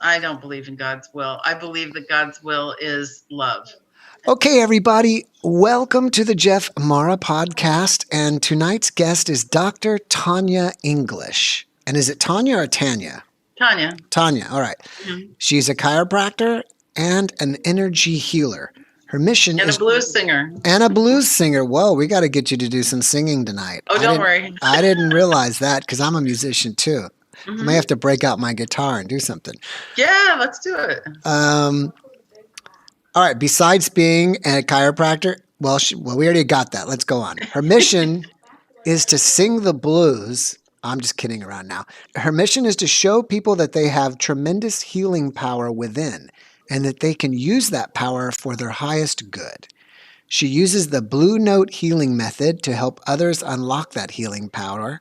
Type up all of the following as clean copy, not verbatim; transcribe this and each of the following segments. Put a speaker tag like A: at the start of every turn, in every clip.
A: I don't believe in God's will. I believe that God's will is love.
B: Okay, everybody, welcome to the JeffMara podcast. And tonight's guest is Dr. Tanya English. And is it Tanya or Tanya?
A: Tanya.
B: Tanya, all right.
A: Mm-hmm.
B: She's a chiropractor and an energy healer. Her mission
A: And
B: is
A: a blues singer.
B: and a blues singer. Whoa, we got to get you to do some singing tonight.
A: Oh, don't worry.
B: I didn't realize that because I'm a musician too.
A: Mm-hmm.
B: I may have to break out my guitar and do something.
A: Yeah, let's do it.
B: All right. Besides being a chiropractor, well, we already got that. Let's go on. Her mission is to sing the blues. I'm just kidding around now. Her mission is to show people that they have tremendous healing power within and that they can use that power for their highest good. She uses the Blue Note healing method to help others unlock that healing power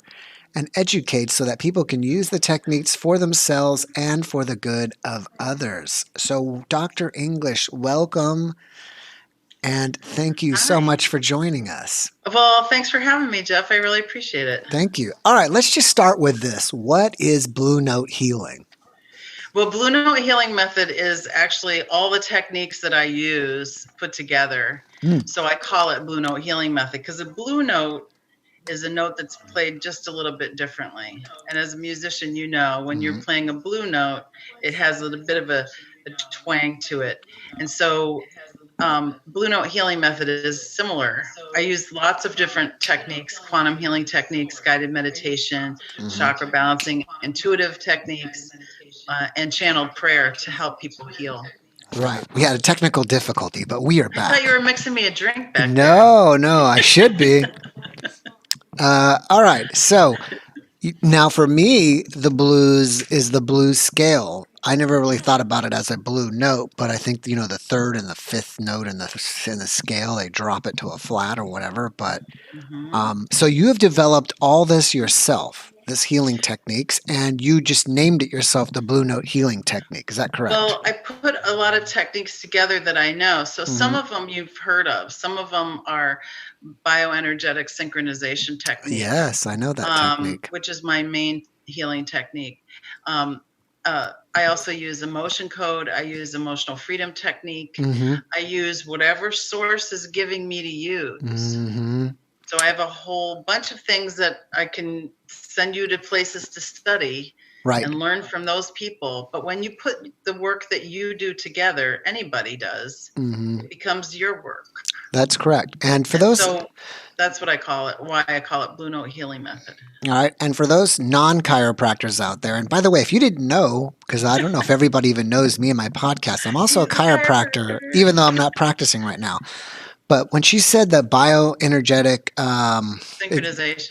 B: and educate so that people can use the techniques for themselves and for the good of others. So, Dr. English, welcome and thank you so much for joining us.
A: Well, thanks for having me, Jeff. I really appreciate it.
B: Thank you. All right, let's just start with this. What is Blue Note healing?
A: Well, Blue Note healing method is actually all the techniques that I use put together. So I call it Blue Note healing method because a Blue Note is a note that's played just a little bit differently. And as a musician, you know, when you're playing a blue note, it has a little bit of a twang to it. And so Blue Note healing method is similar. I use lots of different techniques, quantum healing techniques, guided meditation, chakra balancing, intuitive techniques, and channeled prayer to help people heal.
B: Right. We had a technical difficulty, but we are back.
A: I thought you were mixing me a drink back
B: there. No, I should be. All right. So now for me, the blues is the blues scale. I never really thought about it as a blue note, but I think, you know, the third and the fifth note in the scale, they drop it to a flat or whatever. But so you have developed all this yourself, this healing techniques, and you just named it yourself the Blue Note healing technique. Is that correct?
A: Well, I put a lot of techniques together that I know. So some of them you've heard of. Some of them are bioenergetic synchronization techniques.
B: Yes, I know that technique.
A: Which is my main healing technique. I also use emotion code. I use emotional freedom technique. I use whatever source is giving me to use. So I have a whole bunch of things that I can send you to places to study and learn from those people. But when you put the work that you do together, anybody does, it becomes your work.
B: That's correct. And for those...
A: So that's what I call it, why I call it Blue Note healing method.
B: All right. And for those non-chiropractors out there, and by the way, if you didn't know, because I don't know if everybody even knows me and my podcast, I'm also a chiropractor, even though I'm not practicing right now. But when she said the bioenergetic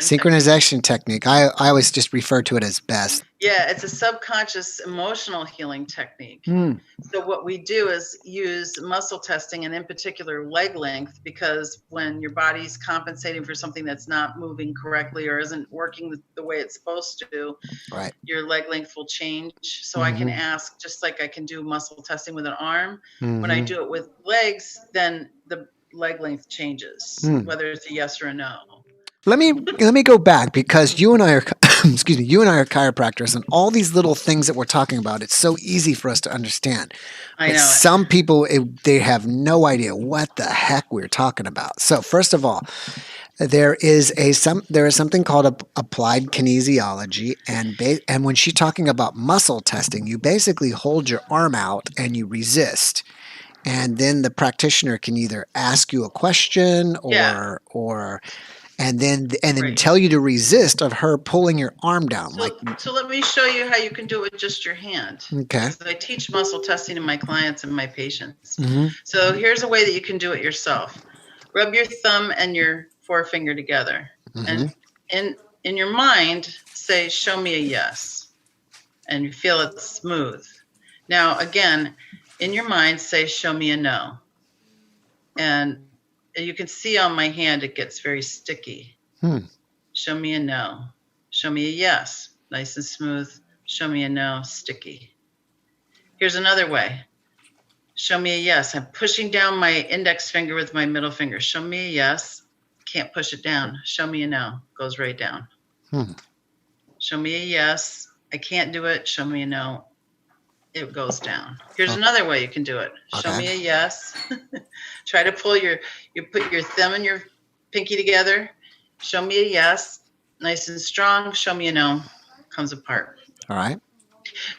B: synchronization technique, I always just refer to it as b.e.s.t.
A: Yeah, it's a subconscious emotional healing technique. So what we do is use muscle testing, and in particular leg length, because when your body's compensating for something that's not moving correctly or isn't working the way it's supposed to, your leg length will change. So I can ask, just like I can do muscle testing with an arm, when I do it with legs, then the leg length changes, whether it's a yes or a no.
B: Let me go back, because you and I are you and I are chiropractors, and all these little things that we're talking about, it's so easy for us to understand.
A: I know.
B: Some people, they have no idea what the heck we're talking about. So first of all, there is something called applied kinesiology, and when she's talking about muscle testing, you basically hold your arm out and you resist. And then the practitioner can either ask you a question and then tell you to resist of her pulling your arm down.
A: So let me show you how you can do it with just your hand.
B: Okay.
A: I teach muscle testing to my clients and my patients. So here's a way that you can do it yourself. Rub your thumb and your forefinger together. And in your mind, say, show me a yes. And you feel it smooth. Now, again, in your mind, say, show me a no. And you can see on my hand, it gets very sticky. Show me a no. Show me a yes. Nice and smooth. Show me a no. Sticky. Here's another way. Show me a yes. I'm pushing down my index finger with my middle finger. Show me a yes. Can't push it down. Show me a no. Goes right down. Show me a yes. I can't do it. Show me a no. it goes down. Here's another way you can do it. Show me a yes. Try to pull you put your thumb and your pinky together. Show me a yes, nice and strong. Show me a no, comes apart.
B: All right.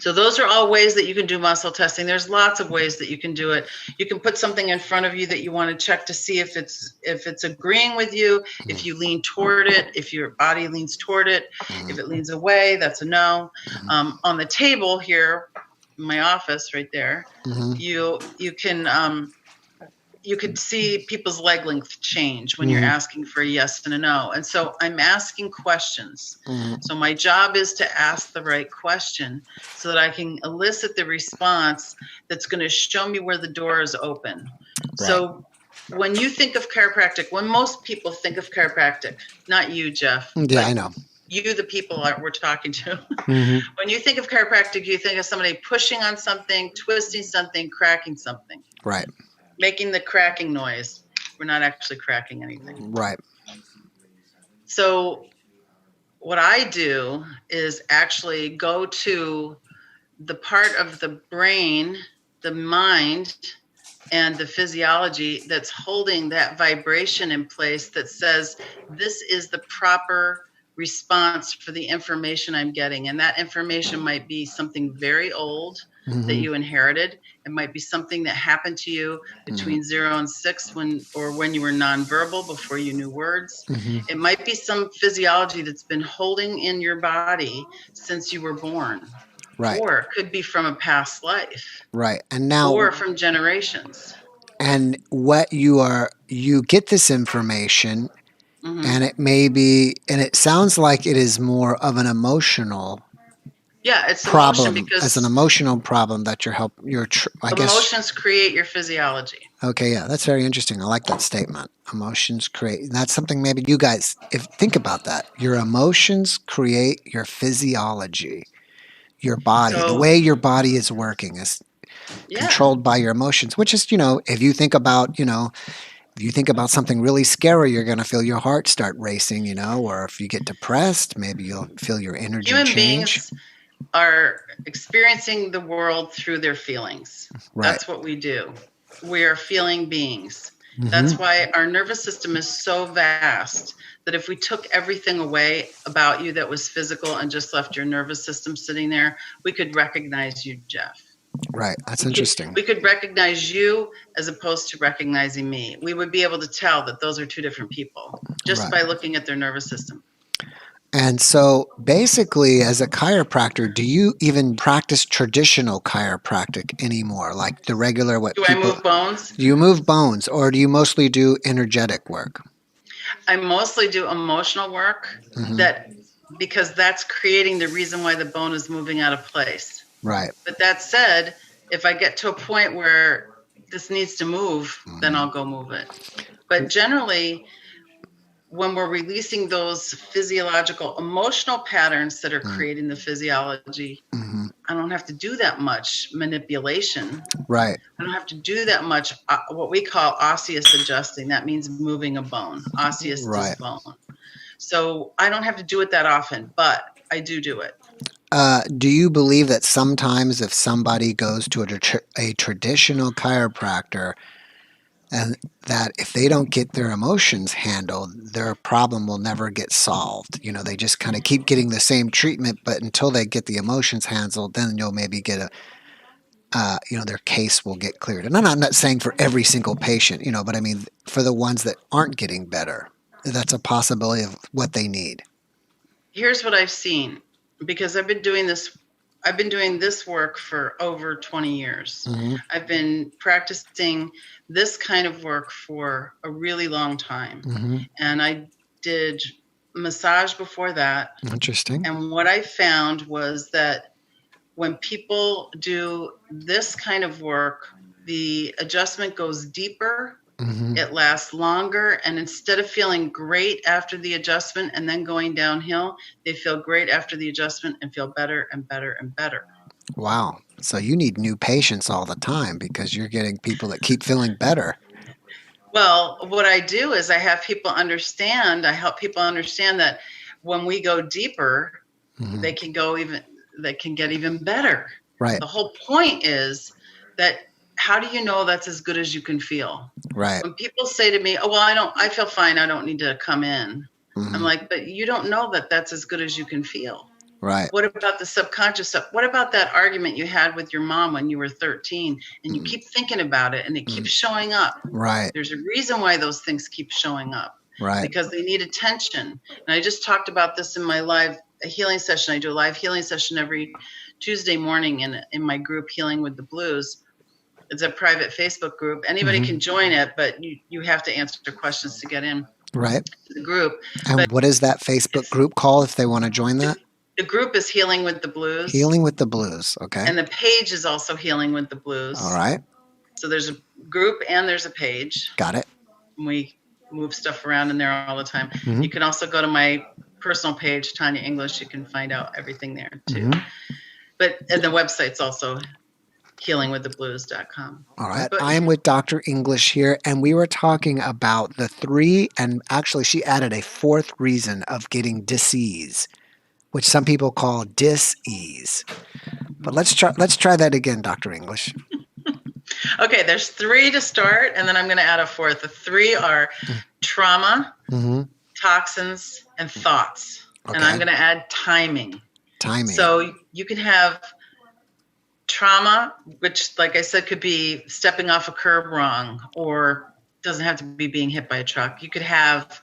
A: So those are all ways that you can do muscle testing. There's lots of ways that you can do it. You can put something in front of you that you want to check to see if it's agreeing with you, if you lean toward it, if your body leans toward it. If it leans away, that's a no. On the table here in my office right there, you could see people's leg length change when you're asking for a yes and a no. And so I'm asking questions. So my job is to ask the right question so that I can elicit the response that's going to show me where the door is open. Right. So when you think of chiropractic, when most people think of chiropractic, not you, Jeff.
B: Yeah, I know.
A: You, the people we're talking to. When you think of chiropractic, you think of somebody pushing on something, twisting something, cracking something.
B: Right.
A: Making the cracking noise. We're not actually cracking anything.
B: Right.
A: So what I do is actually go to the part of the brain, the mind, and the physiology that's holding that vibration in place that says this is the proper response for the information I'm getting. And that information might be something very old that you inherited. It might be something that happened to you between 0 and 6 when you were nonverbal before you knew words. It might be some physiology that's been holding in your body since you were born.
B: Right.
A: Or it could be from a past life.
B: Right. And now,
A: or from generations.
B: And what you get this information and it may be, and it sounds like it is more of an emotional
A: it's
B: problem,
A: because
B: as an emotional problem that
A: emotions create your physiology.
B: Okay, yeah, that's very interesting. I like that statement. Emotions create. That's something maybe you guys, think about that. Your emotions create your physiology. Your body, the way your body is working is controlled by your emotions, which is, if you think about, if you think about something really scary, you're going to feel your heart start racing, or if you get depressed, maybe you'll feel your energy change.
A: Human beings are experiencing the world through their feelings. Right. That's what we do. We are feeling beings. That's why our nervous system is so vast that if we took everything away about you that was physical and just left your nervous system sitting there, we could recognize you, Jeff.
B: Right. That's interesting.
A: We could recognize you as opposed to recognizing me. We would be able to tell that those are two different people just by looking at their nervous system.
B: And so basically, as a chiropractor, do you even practice traditional chiropractic anymore? Like the regular
A: I move bones?
B: Do you move bones, or do you mostly do energetic work?
A: I mostly do emotional work because that's creating the reason why the bone is moving out of place.
B: Right.
A: But that said, if I get to a point where this needs to move, then I'll go move it. But generally, when we're releasing those physiological, emotional patterns that are creating the physiology, I don't have to do that much manipulation.
B: Right.
A: I don't have to do that much what we call osseous adjusting. That means moving a bone. Osseous is bone. So I don't have to do it that often, but I do it.
B: Do you believe that sometimes if somebody goes to a traditional chiropractor, and that if they don't get their emotions handled, their problem will never get solved? They just kind of keep getting the same treatment, but until they get the emotions handled, then you'll maybe get their case will get cleared. And I'm not saying for every single patient, but I mean, for the ones that aren't getting better, that's a possibility of what they need.
A: Here's what I've seen, because I've been doing this work for over 20 years. I've been practicing this kind of work for a really long time. And I did massage before that.
B: Interesting.
A: And what I found was that when people do this kind of work, the adjustment goes deeper. It lasts longer. And instead of feeling great after the adjustment and then going downhill, they feel great after the adjustment and feel better and better and better.
B: Wow. So you need new patients all the time because you're getting people that keep feeling better.
A: Well, what I do is I help people understand that when we go deeper, they can get even better.
B: Right.
A: The whole point is that how do you know that's as good as you can feel?
B: Right.
A: When people say to me, "Oh, well, I feel fine. I don't need to come in." I'm like, but you don't know that that's as good as you can feel.
B: Right.
A: What about the subconscious stuff? What about that argument you had with your mom when you were 13 and you keep thinking about it and it keeps showing up?
B: Right.
A: There's a reason why those things keep showing up.
B: Right.
A: Because they need attention. And I just talked about this in my live healing session. I do a live healing session every Tuesday morning in my group, Healing with the Blues. It's a private Facebook group. Anybody can join it, but you have to answer questions to get in
B: Right.
A: to the group.
B: And
A: but
B: what is that Facebook group called if they want to join that?
A: The group is Healing with the Blues.
B: Healing with the Blues. Okay.
A: And the page is also Healing with the Blues.
B: All right.
A: So there's a group and there's a page.
B: Got it.
A: We move stuff around in there all the time. You can also go to my personal page, Tanya English. You can find out everything there too. And the website's also healingwiththeblues.com.
B: All right. I am with Dr. English here, and we were talking about the 3, and actually she added a 4th reason of getting dis-ease, which some people call dis-ease. But let's try that again, Dr. English.
A: Okay, there's 3 to start, and then I'm going to add a 4th. The 3 are trauma, toxins, and thoughts. Okay. And I'm going to add timing.
B: Timing.
A: So you can have trauma, which, like I said, could be stepping off a curb wrong, or doesn't have to be being hit by a truck. You could have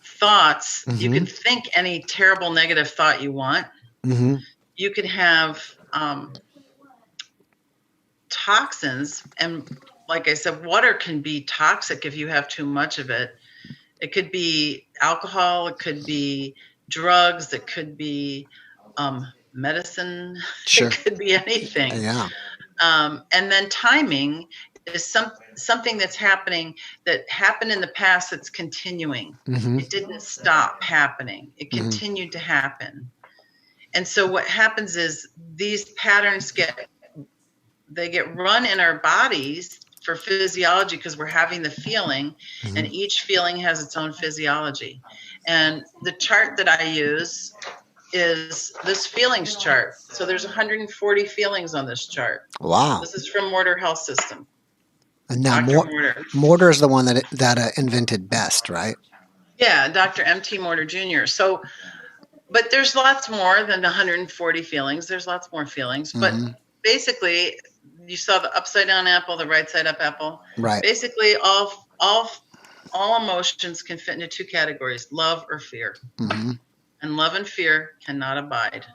A: thoughts. You can think any terrible negative thought you want. You could have toxins, and like I said, water can be toxic if you have too much of it. It could be alcohol, it could be drugs, it could be medicine,
B: sure.
A: It could be anything.
B: Yeah.
A: And then timing is something that's happening, that happened in the past, that's continuing. It didn't stop happening. It continued to happen. And so what happens is these patterns get run in our bodies for physiology, because we're having the feeling, and each feeling has its own physiology. And the chart that I use is this feelings chart. So there's 140 feelings on this chart.
B: Wow.
A: This is from Mortar Health System.
B: And now
A: Mortar.
B: Mortar is the one that invented b.e.s.t, right?
A: Yeah, Dr. M.T. Mortar Jr. So, but there's lots more than 140 feelings. There's lots more feelings. But basically, you saw the upside down apple, the right side up apple.
B: Right.
A: Basically, all emotions can fit into 2 categories: love or fear. And love and fear cannot abide.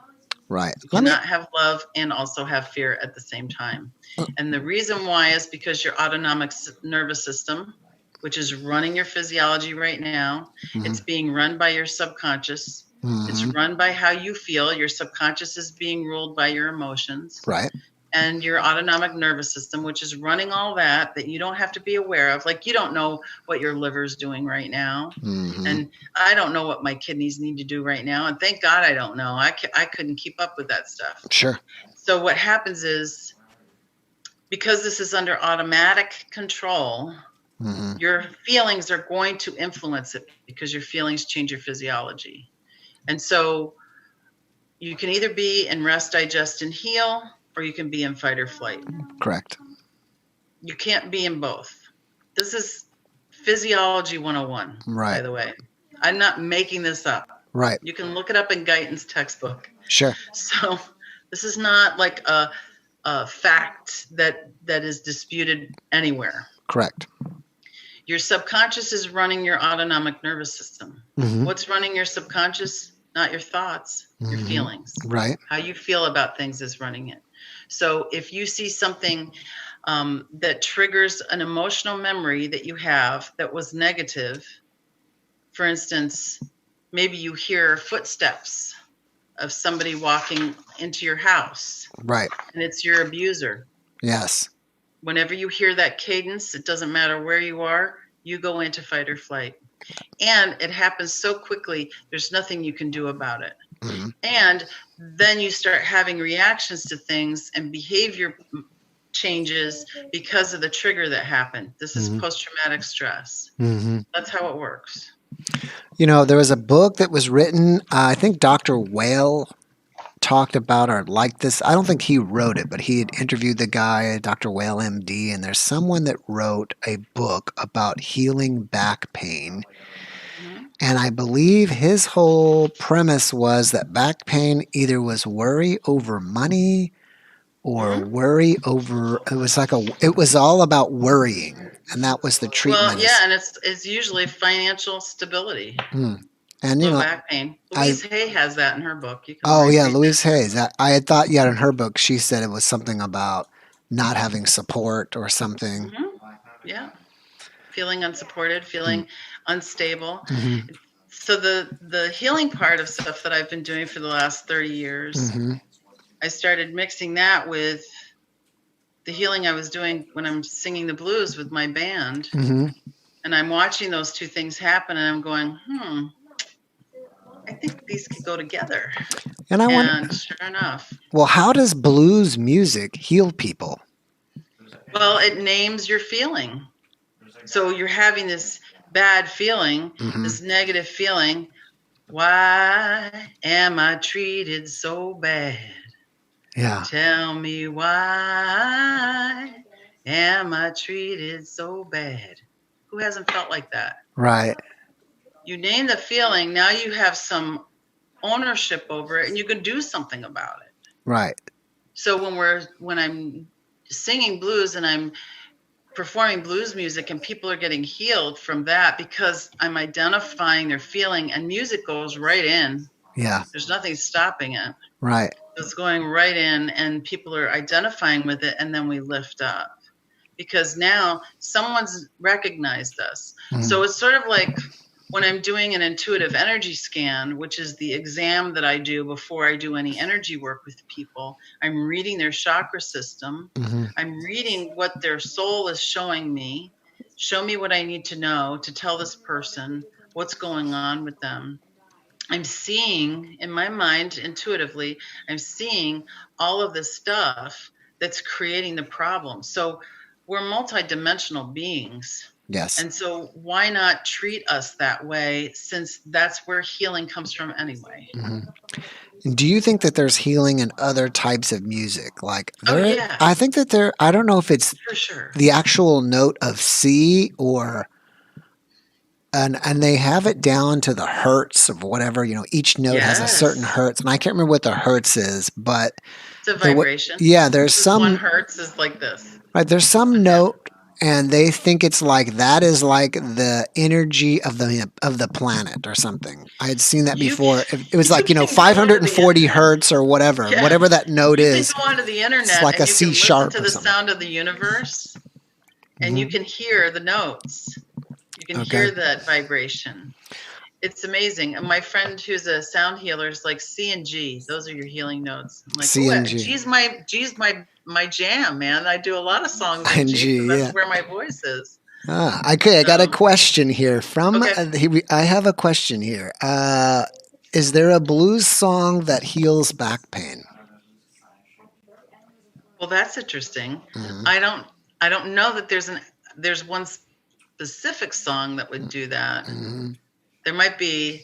B: Right.
A: You cannot have love and also have fear at the same time. And the reason why is because your autonomic nervous system, which is running your physiology right now, it's being run by your subconscious. It's run by how you feel. Your subconscious is being ruled by your emotions.
B: Right.
A: And your autonomic nervous system, which is running all that you don't have to be aware of. Like, you don't know what your liver's doing right now. And I don't know what my kidneys need to do right now. And thank God I don't know. I couldn't keep up with that stuff.
B: Sure.
A: So what happens is, because this is under automatic control, your feelings are going to influence it, because your feelings change your physiology. And so you can either be in rest, digest, and heal, or you can be in fight or flight.
B: Correct.
A: You can't be in both. This is Physiology 101,
B: right.
A: By the way. I'm not making this up.
B: Right.
A: You can look it up in Guyton's textbook.
B: Sure.
A: So this is not like a fact that is disputed anywhere.
B: Correct.
A: Your subconscious is running your autonomic nervous system. What's running your subconscious? Not your thoughts, your feelings.
B: Right.
A: How you feel about things is running it. So if you see something that triggers an emotional memory that you have that was negative, for instance, maybe you hear footsteps of somebody walking into your house.
B: Right.
A: And it's your abuser.
B: Yes.
A: Whenever you hear that cadence, it doesn't matter where you are, you go into fight or flight. And it happens so quickly, there's nothing you can do about it. And then you start having reactions to things and behavior changes because of the trigger that happened. This is post-traumatic stress. That's how it works.
B: You know, there was a book that was written, I think Dr. Whale talked about or liked this. I don't think he wrote it, but he had interviewed the guy, Dr. Whale MD, and there's someone that wrote a book about healing back pain.
A: Mm-hmm.
B: And I believe his whole premise was that back pain either was worry over money or worry over, it was all about worrying. And that was the treatment.
A: Well, yeah, and it's usually financial stability.
B: And
A: low back pain. Louise Hay has that in her book. You can read
B: Louise Hayes. I had thought, in her book, she said it was something about not having support or something.
A: Mm-hmm. Yeah. Feeling unsupported, feeling unstable.
B: Mm-hmm.
A: So the healing part of stuff that I've been doing for the last 30 years, I started mixing that with the healing I was doing when I'm singing the blues with my band. And I'm watching those two things happen, and I'm going, I think these could go together. And sure enough.
B: Well, how does blues music heal people?
A: Well, it names your feeling. So you're having this bad feeling, this negative feeling. Why am I treated so bad?
B: Yeah.
A: Tell me, why am I treated so bad? Who hasn't felt like that?
B: Right.
A: You name the feeling, now you have some ownership over it, and you can do something about it.
B: Right.
A: So when I'm singing blues and I'm performing blues music and people are getting healed from that because I'm identifying their feeling, and music goes right in.
B: Yeah.
A: There's nothing stopping it.
B: Right.
A: It's going right in, and people are identifying with it, and then we lift up. Because now someone's recognized us. So it's sort of like when I'm doing an intuitive energy scan, which is the exam that I do before I do any energy work with people, I'm reading their chakra system. I'm reading what their soul is showing me. Show me what I need to know to tell this person what's going on with them. I'm seeing in my mind intuitively, I'm seeing all of this stuff that's creating the problem. So we're multidimensional beings.
B: Yes.
A: And so why not treat us that way, since that's where healing comes from anyway?
B: Do you think that there's healing in other types of music? Like
A: yeah.
B: I think that I don't know if it's
A: for sure
B: the actual note of C or and they have it down to the hertz of whatever, each note has a certain hertz, and I can't remember what the hertz is, but
A: it's a vibration.
B: There's some
A: 1 hertz is like this.
B: Right, there's some note, and they think it's like that is like the energy of the planet or something. I had seen that before. It was like 540 hertz or whatever, whatever that note is.
A: You can go onto the internet.
B: It's like
A: and
B: a C sharp
A: to the sound of the universe, and you can hear the notes. You can hear that vibration. It's amazing. And my friend who's a sound healer is like, C and G, those are your healing notes. I'm like,
B: C and G.
A: G's my jam, man. I do a lot of songs in G, so that's where my voice is.
B: Okay, I got a question here I have a question here. Is there a blues song that heals back pain?
A: Well, that's interesting. I don't know that there's one specific song that would do that. There might be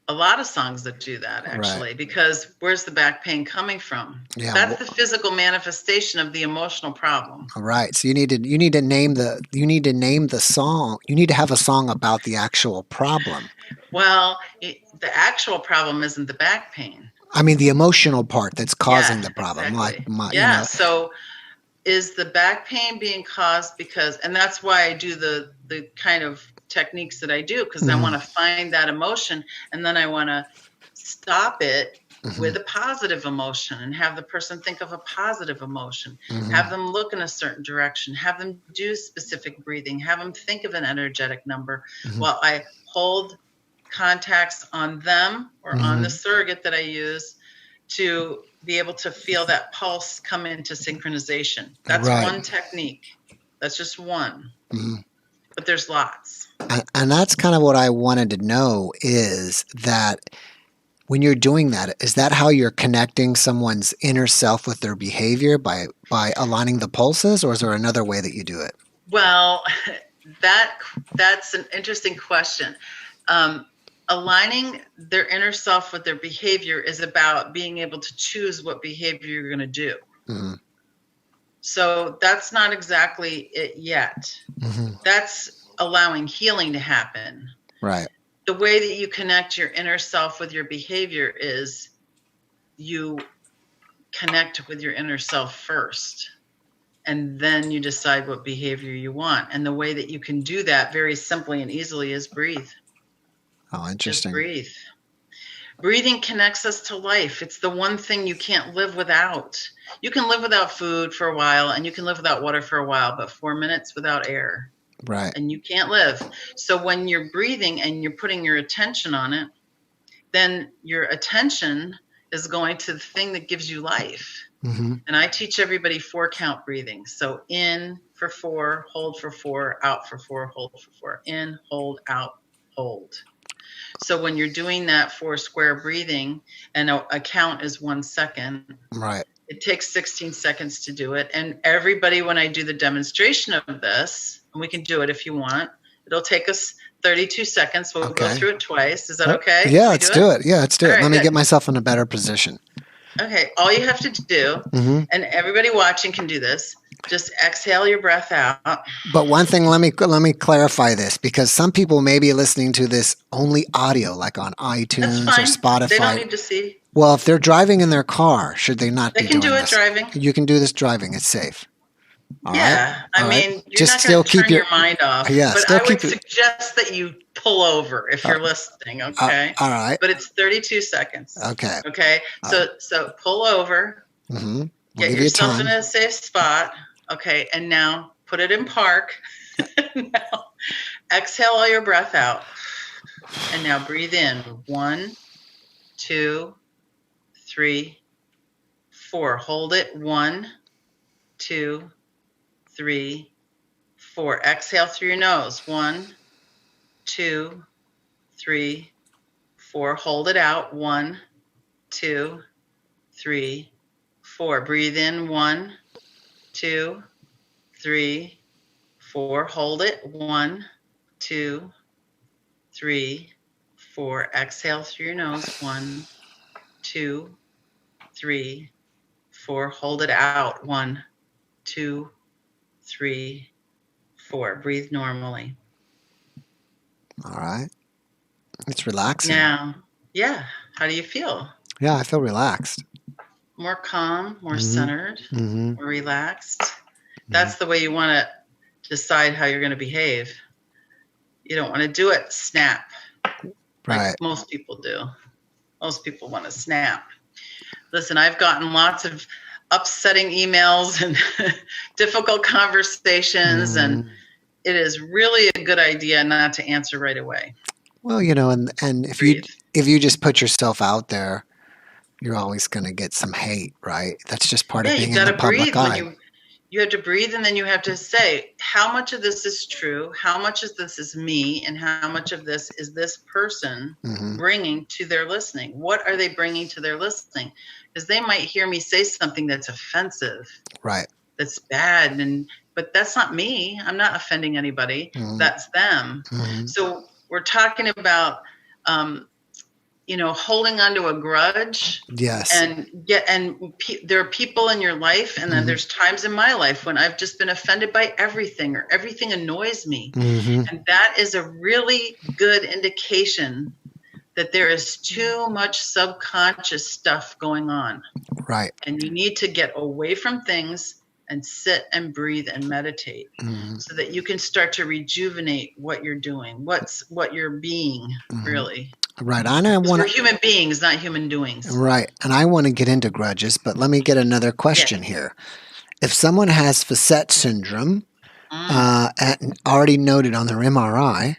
A: a lot of songs that do that, actually, because where's the back pain coming from? Yeah, that's the physical manifestation of the emotional problem.
B: Right. So you need to name the song. You need to have a song about the actual problem.
A: Well, the actual problem isn't the back pain.
B: I mean, the emotional part that's causing the problem.
A: Exactly. So is the back pain being caused because, and that's why I do the kind of techniques that I do, because I want to find that emotion, and then I want to stop it with a positive emotion and have the person think of a positive emotion, have them look in a certain direction, have them do specific breathing, have them think of an energetic number while I hold contacts on them or on the surrogate that I use to be able to feel that pulse come into synchronization. That's one technique. That's just one. But there's lots.
B: And that's kind of what I wanted to know, is that when you're doing that, is that how you're connecting someone's inner self with their behavior by aligning the pulses, or is there another way that you do it?
A: Well, that's an interesting question. aligning their inner self with their behavior is about being able to choose what behavior you're going to do.
B: Mm-hmm.
A: So that's not exactly it yet.
B: Mm-hmm.
A: That's allowing healing to happen.
B: Right.
A: The way that you connect your inner self with your behavior is you connect with your inner self first, and then you decide what behavior you want. And the way that you can do that very simply and easily is breathe.
B: Oh, interesting.
A: Just breathe. Breathing connects us to life. It's the one thing you can't live without. You can live without food for a while, and you can live without water for a while, but 4 minutes without air,
B: Right.
A: and you can't live. So when you're breathing and you're putting your attention on it, then your attention is going to the thing that gives you life.
B: Mm-hmm.
A: And I teach everybody 4-count breathing. So in for 4, hold for 4, out for 4, hold for 4. In, hold, out, hold. So when you're doing that 4-square breathing, and a count is 1 second,
B: right.
A: It takes 16 seconds to do it. And everybody, when I do the demonstration of this, and we can do it if you want, it'll take us 32 seconds. We'll go through it twice. Is that okay?
B: Yeah, let's do it. Yeah, let's do it.
A: Right,
B: Let me get myself in a better position.
A: Okay, all you have to do, and everybody watching can do this, just exhale your breath out.
B: But one thing, let me clarify this, because some people may be listening to this only audio, like on iTunes or Spotify.
A: They don't need to see.
B: Well, if they're driving in their car, should they not be doing this?
A: They can do it driving.
B: You can do this driving. It's safe. All
A: yeah,
B: right?
A: I mean, you're not going to turn your mind off.
B: Yeah,
A: but I would suggest that you pull over if you're listening, okay?
B: All right.
A: But it's 32 seconds.
B: Okay.
A: Okay, so pull over, get yourself in a safe spot, okay, and now put it in park. Now exhale all your breath out. And now breathe in. 1, 2, 3, 4. Hold it. 1, 2, 3, 4. Exhale through your nose. 1, 2, 3, 4. Hold it out. 1, 2, 3, 4. Breathe in. 1, 2, 3, 4. Hold it. 1, 2, 3, 4. Exhale through your nose. 1, 2, 3, 4. Hold it out. 1, 2, 3, 4. Breathe normally.
B: All right. It's relaxing.
A: Now, yeah. How do you feel?
B: Yeah, I feel relaxed.
A: More calm, more centered, more relaxed. That's the way you want to decide how you're going to behave. You don't want to do it snap, like most people do. Most people want to snap. Listen, I've gotten lots of upsetting emails and difficult conversations, and it is really a good idea not to answer right away.
B: Well, you know, and if you just put yourself out there, you're always going to get some hate, right? That's just part of being in the public eye.
A: You have to breathe, and then you have to say, how much of this is true? How much of this is me? And how much of this is this person bringing to their listening? What are they bringing to their listening? Because they might hear me say something that's offensive.
B: Right.
A: That's bad. But that's not me. I'm not offending anybody. That's them. So we're talking about, holding onto a grudge.
B: Yes.
A: And there are people in your life, and then there's times in my life when I've just been offended by everything, or everything annoys me. And that is a really good indication that there is too much subconscious stuff going on.
B: Right.
A: And you need to get away from things and sit and breathe and meditate so that you can start to rejuvenate what you're doing, what you're being, really.
B: Right.
A: We're human beings, not human doings.
B: Right. And I want to get into grudges, but let me get another question here. If someone has facet syndrome, already noted on their MRI,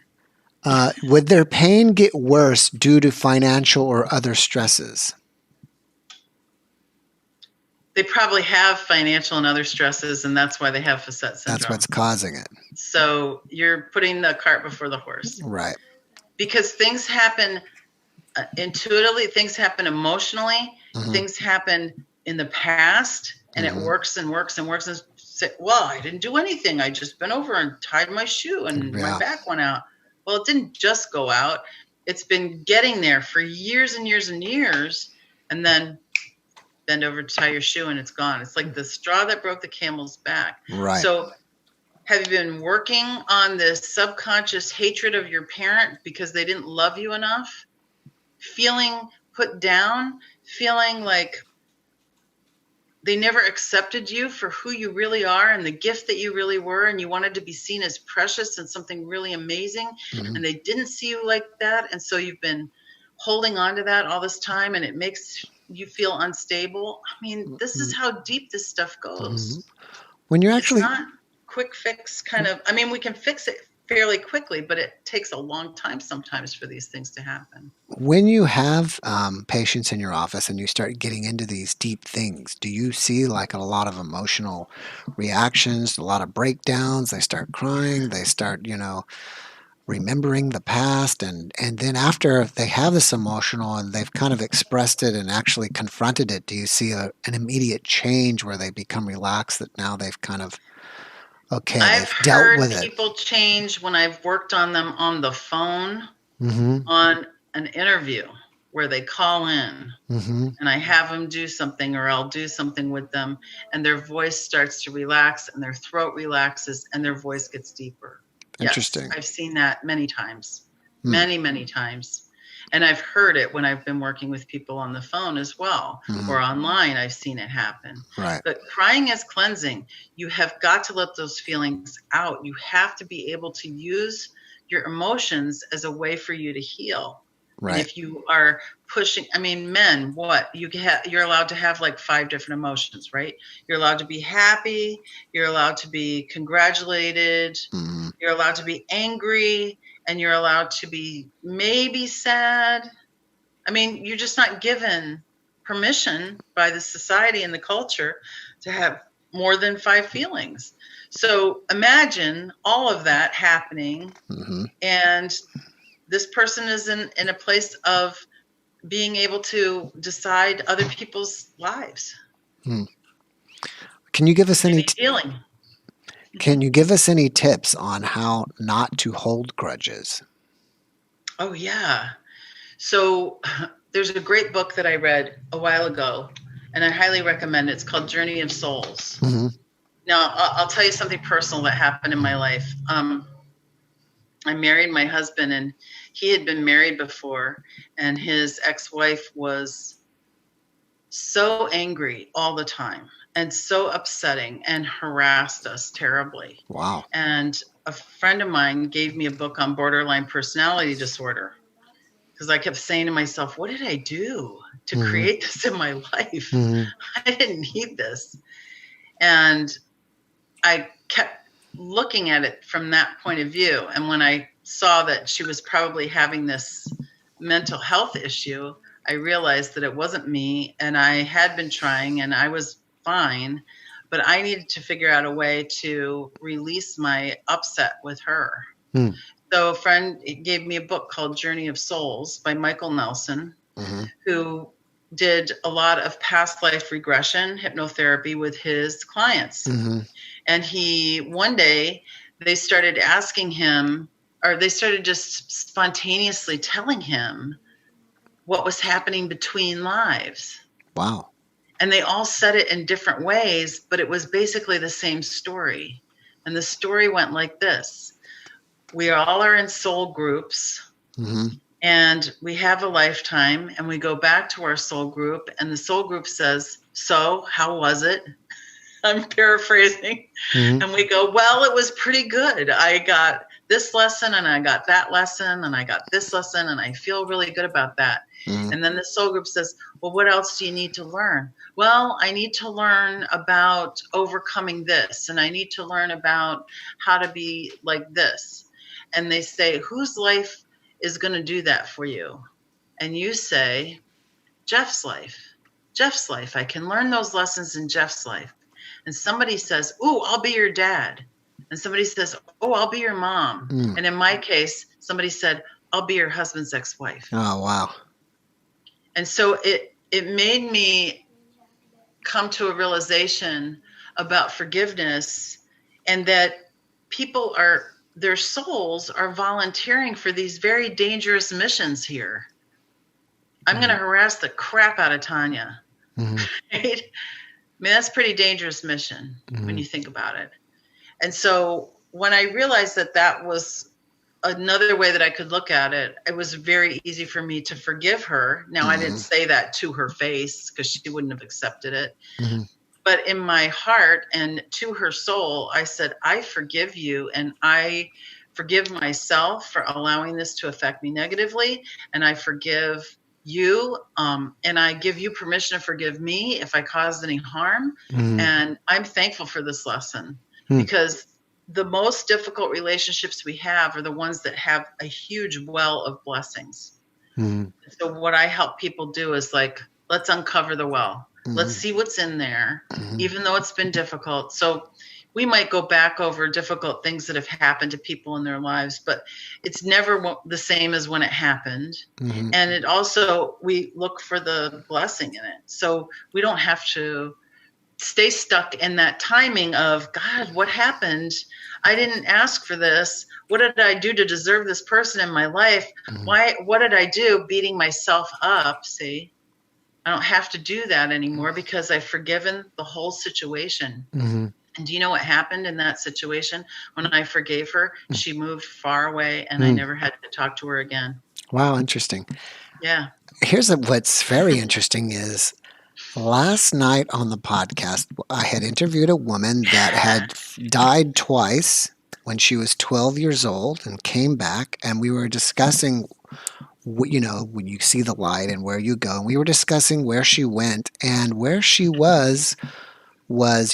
B: would their pain get worse due to financial or other stresses?
A: They probably have financial and other stresses, and that's why they have facet syndrome.
B: That's what's causing it.
A: So you're putting the cart before the horse.
B: Right. Because
A: things happen intuitively, things happen emotionally, things happen in the past, and it works and works and works. And say, well, I didn't do anything. I just bent over and tied my shoe and my back went out. Well, it didn't just go out. it's been getting there for years and years and years, and then bend over to tie your shoe and it's gone. It's like the straw that broke the camel's back.
B: Right.
A: So have you been working on this subconscious hatred of your parent because they didn't love you enough? Feeling put down, feeling like they never accepted you for who you really are and the gift that you really were, and you wanted to be seen as precious and something really amazing, and they didn't see you like that, and so you've been holding on to that all this time, and it makes you feel unstable. I mean, this is how deep this stuff goes.
B: When you're actually...
A: It's not quick fix kind of, I mean, we can fix it fairly quickly, but it takes a long time sometimes for these things to happen.
B: When you have patients in your office and you start getting into these deep things, do you see like a lot of emotional reactions, a lot of breakdowns? They start crying, they start, remembering the past, and then after they have this emotional and they've kind of expressed it and actually confronted it, do you see an immediate change where they become relaxed, that now they've kind of, okay,
A: I've
B: they've dealt with it?
A: heard people change when I've worked on them on the phone, on an interview where they call in and I have them do something, or I'll do something with them, and their voice starts to relax and their throat relaxes and their voice gets deeper.
B: Interesting.
A: Yes, I've seen that many times, many times. And I've heard it when I've been working with people on the phone as well, or online. I've seen it happen.
B: Right.
A: But crying is cleansing. You have got to let those feelings out. You have to be able to use your emotions as a way for you to heal.
B: Right.
A: And if you are pushing, I mean, men, you're allowed to have like 5 different emotions, right? You're allowed to be happy. You're allowed to be congratulated. You're allowed to be angry. And you're allowed to be maybe sad. I mean, you're just not given permission by the society and the culture to have more than 5 feelings. So imagine all of that happening, and this person is in a place of being able to decide other people's lives.
B: Can you give us any
A: healing?
B: Can you give us any tips on how not to hold grudges?
A: Oh, yeah. So there's a great book that I read a while ago, and I highly recommend it. It's called Journey of Souls. Now, I'll tell you something personal that happened in my life. I married my husband, and he had been married before, and his ex-wife was so angry all the time and so upsetting and harassed us terribly.
B: Wow.
A: And a friend of mine gave me a book on borderline personality disorder, because I kept saying to myself, what did I do to create this in my life? I didn't need this. And I kept looking at it from that point of view. And when I saw that she was probably having this mental health issue, I realized that it wasn't me, and I had been trying and I was fine, but I needed to figure out a way to release my upset with her. So a friend gave me a book called Journey of Souls by Michael Nelson, who did a lot of past life regression hypnotherapy with his clients. And one day they started asking him, or they started just spontaneously telling him what was happening between lives.
B: Wow.
A: And they all said it in different ways, but it was basically the same story. And the story went like this. We all are in soul groups, and we have a lifetime, and we go back to our soul group, and the soul group says, so how was it? I'm paraphrasing. And we go, well, it was pretty good. I got this lesson, and I got that lesson, and I got this lesson, and I feel really good about that. And then the soul group says, well, what else do you need to learn? Well, I need to learn about overcoming this, and I need to learn about how to be like this. And they say, whose life is going to do that for you? And you say, Jeff's life. Jeff's life. I can learn those lessons in Jeff's life. And somebody says, ooh, I'll be your dad. And somebody says, oh, I'll be your mom. And in my case, somebody said, I'll be your husband's ex-wife.
B: Oh, wow.
A: And so it made me come to a realization about forgiveness, and that people their souls are volunteering for these very dangerous missions here. I'm going to harass the crap out of Tanya. Right? I mean, that's a pretty dangerous mission when you think about it. And so when I realized that that was another way that I could look at it, it was very easy for me to forgive her. Now, I didn't say that to her face because she wouldn't have accepted it. But in my heart and to her soul, I said, I forgive you, and I forgive myself for allowing this to affect me negatively. And I forgive you, and I give you permission to forgive me if I caused any harm. And I'm thankful for this lesson because the most difficult relationships we have are the ones that have a huge well of blessings. So what I help people do is like, let's uncover the well. Let's see what's in there, even though it's been difficult. So we might go back over difficult things that have happened to people in their lives, but it's never the same as when it happened. And it also, we look for the blessing in it. So we don't have to stay stuck in that timing of, God, what happened? I didn't ask for this. What did I do to deserve this person in my life? What did I do? Beating myself up, see? I don't have to do that anymore because I've forgiven the whole situation. And do you know what happened in that situation? When I forgave her, she moved far away and I never had to talk to her again.
B: Wow, interesting.
A: Yeah.
B: What's very interesting is last night on the podcast, I had interviewed a woman that had died twice when she was 12 years old and came back, and we were discussing, you know, when you see the light and where you go. And we were discussing where she went, and where she was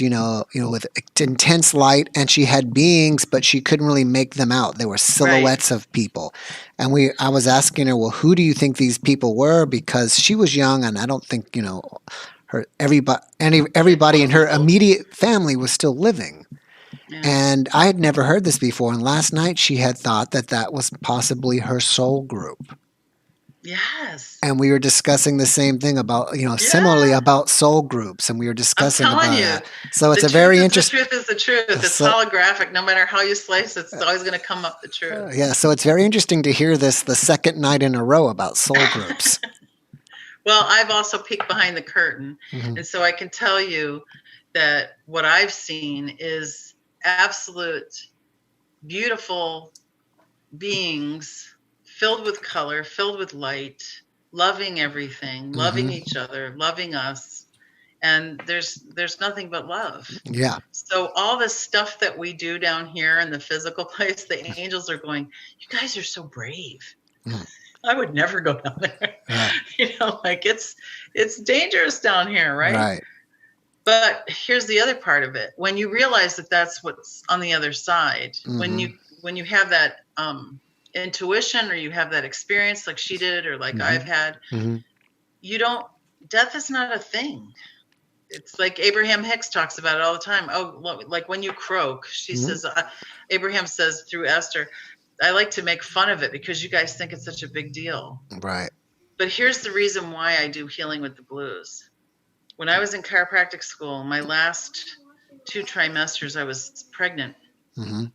B: you know with intense light, and she had beings, but she couldn't really make them out. They were silhouettes of people. And I was asking her, well, who do you think these people were? Because she was young, and I don't think, you know, everybody in her immediate family was still living. And I had never heard this before. And last night she had thought that was possibly her soul group.
A: Yes.
B: And we were discussing the same thing about, you know, similarly about soul groups. And we were discussing about that. So it's a very interesting.
A: The truth is the truth. It's holographic. No matter how you slice it, it's always going to come up the truth.
B: Yeah. So it's very interesting to hear this the second night in a row about soul groups.
A: Well, I've also peeked behind the curtain. And so I can tell you that what I've seen is absolute beautiful beings filled with color, filled with light, loving everything, loving each other, loving us. And there's nothing but love. Yeah. So all the stuff that we do down here in the physical place, the angels are going, you guys are so brave. I would never go down there. You know, like it's dangerous down here, right? Right. But here's the other part of it. When you realize that that's what's on the other side, when you have that intuition, or you have that experience like she did, or like I've had, death is not a thing. It's like Abraham Hicks talks about it all the time. Oh, like when you croak, she says, Abraham says through Esther, I like to make fun of it because you guys think it's such a big deal. Right. But here's the reason why I do healing with the blues. When I was in chiropractic school, my last 2 trimesters, I was pregnant. And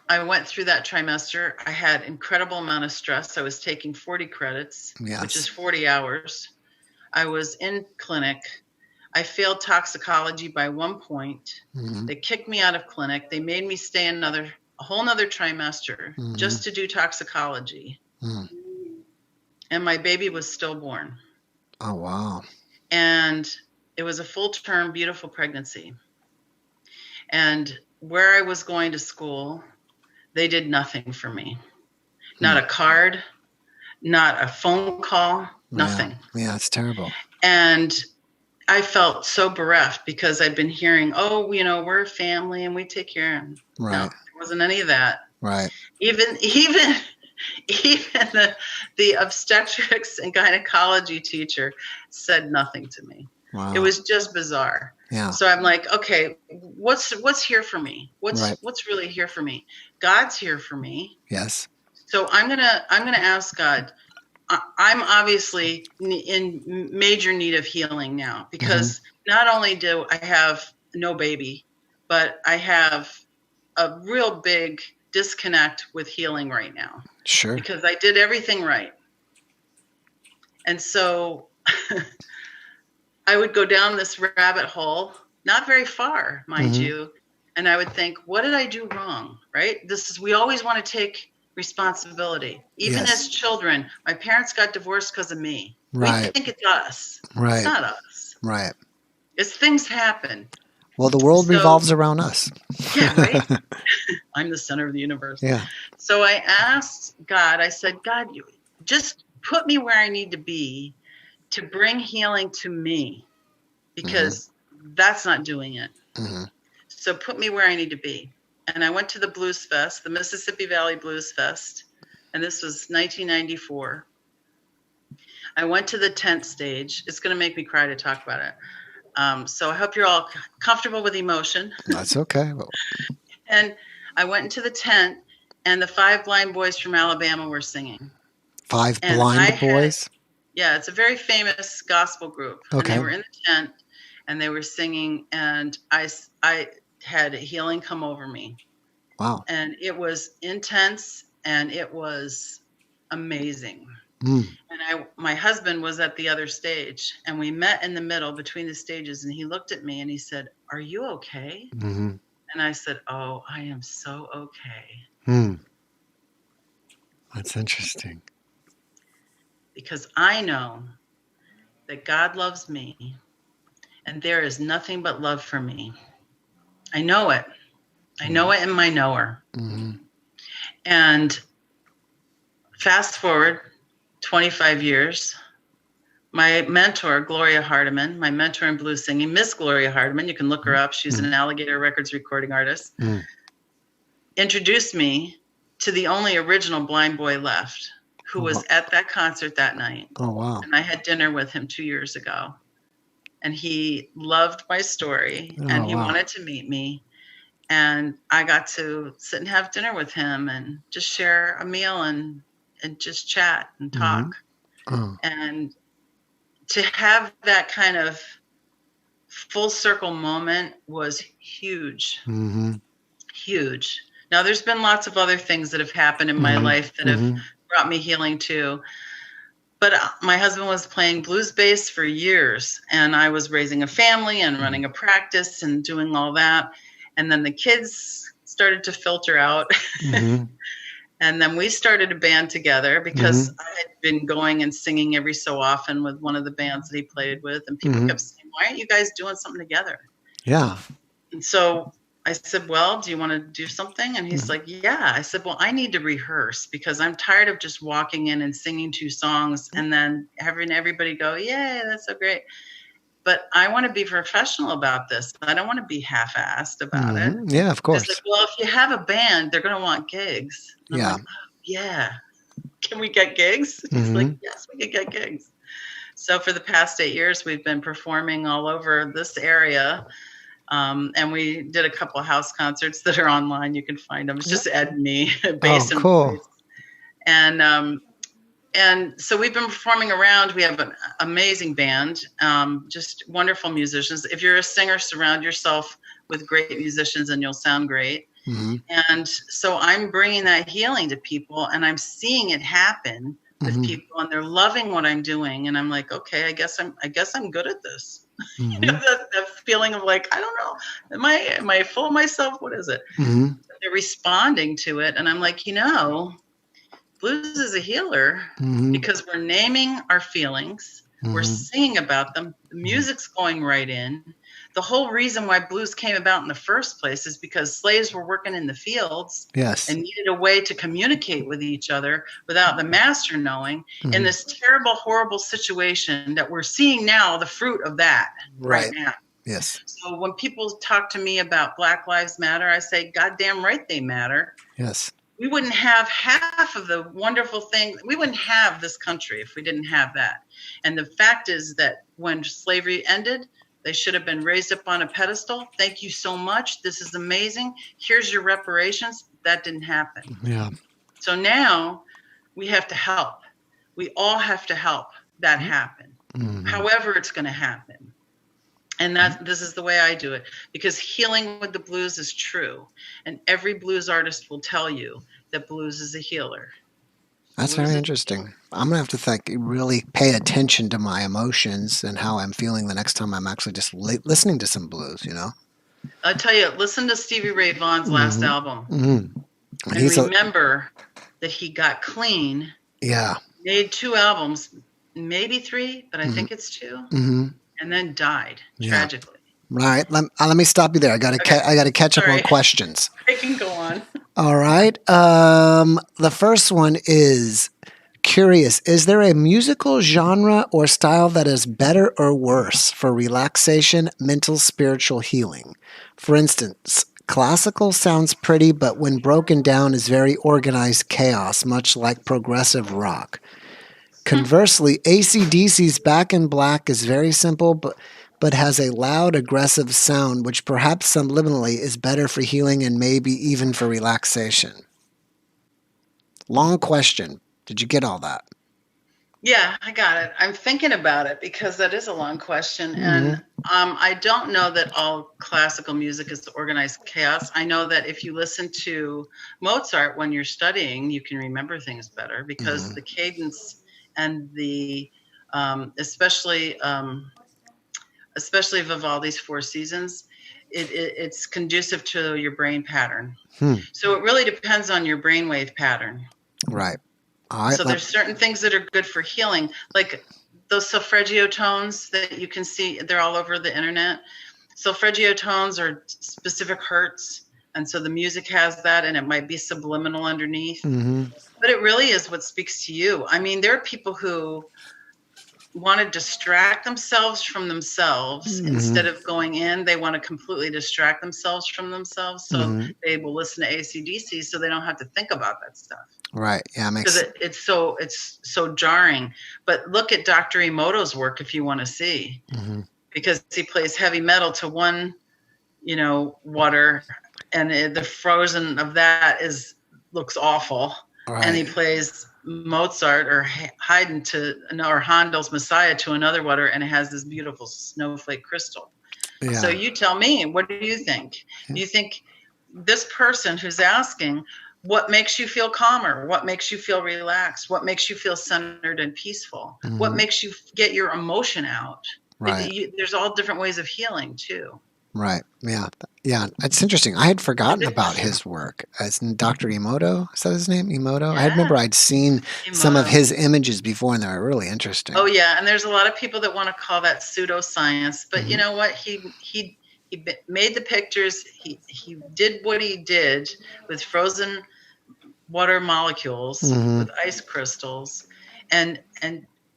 A: I went through that trimester. I had incredible amount of stress. I was taking 40 credits, which is 40 hours. I was in clinic. I failed toxicology by 1 point. They kicked me out of clinic. They made me stay a whole nother trimester just to do toxicology. And my baby was stillborn. Oh, wow. And it was a full-term, beautiful pregnancy. And where I was going to school, they did nothing for me. Not a card, not a phone call, nothing. Yeah, it's terrible. And I felt so bereft because I'd been hearing, oh, you know, we're a family and we take care of them. Right. No, there wasn't any of that. Right. Even the obstetrics and gynecology teacher said nothing to me. Wow. It was just bizarre. Yeah. So I'm like, okay, what's here for me? What's really here for me? God's here for me. Yes. So I'm gonna ask God. I'm obviously in major need of healing now because not only do I have no baby, but I have a real big disconnect with healing right now.
B: Sure.
A: Because I did everything right. And so I would go down this rabbit hole, not very far, mind you, and I would think, what did I do wrong? Right? We always want to take responsibility. Even as children, my parents got divorced because of me.
B: Right.
A: We think it's us.
B: Right.
A: It's not us.
B: Right.
A: It's things happen.
B: Well, the world revolves around us.
A: Yeah, right? I'm the center of the universe.
B: Yeah.
A: So I asked God, I said, God, you just put me where I need to be to bring healing to me, because that's not doing it. So put me where I need to be. And I went to the Blues Fest, the Mississippi Valley Blues Fest, and this was 1994. I went to the tent stage. It's going to make me cry to talk about it. So I hope you're all comfortable with emotion.
B: That's okay.
A: And I went into the tent, and the 5 blind boys from Alabama were singing.
B: 5 blind boys?
A: Yeah, it's a very famous gospel group.
B: Okay.
A: And they were in the tent, and they were singing, and I had a healing come over me.
B: Wow.
A: And it was intense, and it was amazing. And my husband was at the other stage, and we met in the middle between the stages, and he looked at me and he said, "Are you okay?" And I said, "Oh, I am so okay."
B: That's interesting.
A: Because I know that God loves me, and there is nothing but love for me. I know it. I know it in my knower. And fast forward 25 years, my mentor, Gloria Hardiman, my mentor in blues singing, Miss Gloria Hardiman, you can look her up. She's an Alligator Records recording artist, introduced me to the only original blind boy left, who was at that concert that night.
B: Oh, wow.
A: And I had dinner with him 2 years ago. And he loved my story, and he wanted to meet me. And I got to sit and have dinner with him and just share a meal and just chat and talk. And to have that kind of full circle moment was huge. Huge. Now, there's been lots of other things that have happened in my life that have brought me healing too. But my husband was playing blues bass for years, and I was raising a family and running a practice and doing all that. And then the kids started to filter out. And then we started a band together because I had been going and singing every so often with one of the bands that he played with. And people kept saying, "Why aren't you guys doing something together?"
B: Yeah.
A: And so I said, "Well, do you want to do something?" And he's like, "Yeah." I said, "Well, I need to rehearse because I'm tired of just walking in and singing 2 songs and then having everybody go, 'Yay, that's so great.' But I want to be professional about this. I don't want to be half-assed about it."
B: Yeah, of course.
A: I said, "Well, if you have a band, they're going to want gigs." And I'm like, "Oh, yeah. Can we get gigs?" He's like, "Yes, we can get gigs." So for the past 8 years, we've been performing all over this area. And we did a couple of house concerts that are online. You can find them. It's just Ed and me, bass and
B: cool.
A: Voice. And so we've been performing around. We have an amazing band, just wonderful musicians. If you're a singer, surround yourself with great musicians and you'll sound great. And so I'm bringing that healing to people, and I'm seeing it happen with people, and they're loving what I'm doing. And I'm like, okay, I guess I'm good at this. You know, that feeling of like, I don't know, am I full of myself? What is it? They're responding to it. And I'm like, blues is a healer because we're naming our feelings. We're singing about them. The music's going right in. The whole reason why blues came about in the first place is because slaves were working in the fields and needed a way to communicate with each other without the master knowing in this terrible, horrible situation that we're seeing now, the fruit of that right now.
B: Yes.
A: So when people talk to me about Black Lives Matter, I say, goddamn right they matter.
B: Yes.
A: We wouldn't have half of the wonderful things. We wouldn't have this country if we didn't have that. And the fact is that when slavery ended, they should have been raised up on a pedestal. Thank you so much. This is amazing. Here's your reparations. That didn't happen.
B: Yeah.
A: So now we have to help. We all have to help that happen. However it's going to happen. And this is the way I do it, because healing with the blues is true. And every blues artist will tell you that blues is a healer.
B: That's very interesting. I'm going to have to really pay attention to my emotions and how I'm feeling the next time I'm actually just listening to some blues,
A: I'll tell you, listen to Stevie Ray Vaughan's last album.
B: Mm-hmm.
A: And remember that he got clean.
B: Yeah.
A: Made 2 albums, maybe 3, but I think it's 2. Mm-hmm. And then died tragically.
B: Right. Let me stop you there. I got to catch up on questions.
A: I can go on.
B: All right. The first one is curious. Is there a musical genre or style that is better or worse for relaxation, mental, spiritual healing? For instance, classical sounds pretty, but when broken down is very organized chaos, much like progressive rock. Conversely, AC/DC's Back in Black is very simple, but has a loud, aggressive sound, which perhaps subliminally is better for healing and maybe even for relaxation. Long question. Did you get all that?
A: Yeah, I got it. I'm thinking about it because that is a long question. Mm-hmm. And I don't know that all classical music is organized chaos. I know that if you listen to Mozart when you're studying, you can remember things better because the cadence and the especially Vivaldi's Four Seasons, it's conducive to your brain pattern. So it really depends on your brainwave pattern.
B: Right.
A: So there's certain things that are good for healing, like those solfeggio tones that you can see. They're all over the internet. Solfeggio tones are specific hertz, and so the music has that, and it might be subliminal underneath. Mm-hmm. But it really is what speaks to you. I mean, there are people who want to distract themselves from themselves. Instead of going in, they want to completely distract themselves from themselves. So they will listen to AC/DC so they don't have to think about that stuff.
B: Right. Yeah,
A: because it's so jarring. But look at Dr. Emoto's work if you want to see, because he plays heavy metal to one, water, and the frozen of that looks awful. Right. And he plays Mozart or Haydn or Handel's Messiah to another water, and it has this beautiful snowflake crystal. Yeah. So you tell me, what do you think? Do you think this person who's asking, what makes you feel calmer? What makes you feel relaxed? What makes you feel centered and peaceful? What makes you get your emotion out? Right. There's all different ways of healing too.
B: Right. Yeah. Yeah. It's interesting. I had forgotten about his work. As Dr. Emoto, is that his name? Emoto? Yeah. I remember I'd seen some of his images before, and they were really interesting.
A: Oh yeah, and there's a lot of people that want to call that pseudoscience, but you know what? He made the pictures. He did what he did with frozen water molecules, with ice crystals, and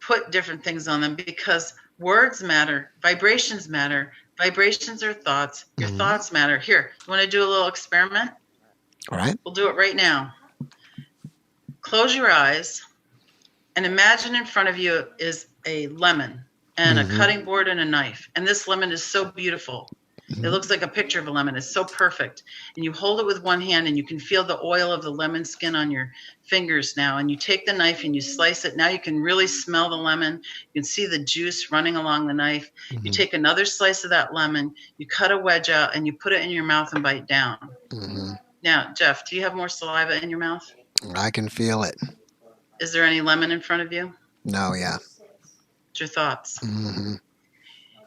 A: put different things on them, because words matter, vibrations matter. Vibrations are thoughts. Your thoughts matter. Here, you want to do a little experiment?
B: All right.
A: We'll do it right now. Close your eyes and imagine in front of you is a lemon and a cutting board and a knife. And this lemon is so beautiful. It looks like a picture of a lemon. It's so perfect. And you hold it with one hand and you can feel the oil of the lemon skin on your fingers now. And you take the knife and you slice it. Now you can really smell the lemon. You can see the juice running along the knife. You take another slice of that lemon, you cut a wedge out, and you put it in your mouth and bite down. Now, Jeff, do you have more saliva in your mouth?
B: I can feel it.
A: Is there any lemon in front of you?
B: No, yeah.
A: What's your thoughts?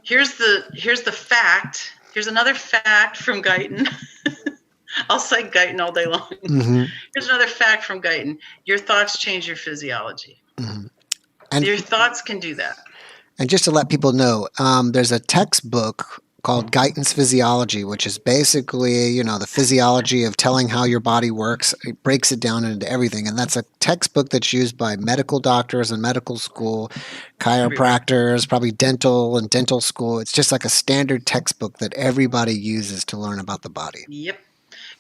A: Here's the fact. Here's another fact from Guyton. I'll cite Guyton all day long. Here's another fact from Guyton. Your thoughts change your physiology. And your thoughts can do that.
B: And just to let people know, there's a textbook called Guyton's Physiology, which is basically, the physiology of telling how your body works. It breaks it down into everything. And that's a textbook that's used by medical doctors in medical school, chiropractors, probably dental and dental school. It's just like a standard textbook that everybody uses to learn about the body.
A: Yep.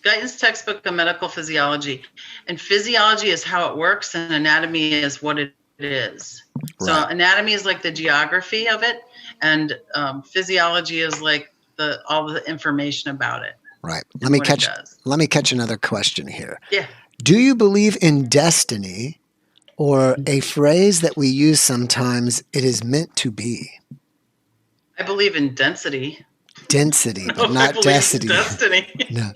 A: Guyton's textbook of medical physiology. And physiology is how it works, and anatomy is what it is. Right. So anatomy is like the geography of it, and physiology is like all the information about it.
B: Right. Let me catch another question here.
A: Yeah.
B: Do you believe in destiny, or a phrase that we use sometimes, it is meant to be?
A: I believe in density.
B: Density, but
A: I
B: not
A: believe in
B: destiny.
A: destiny.
B: No.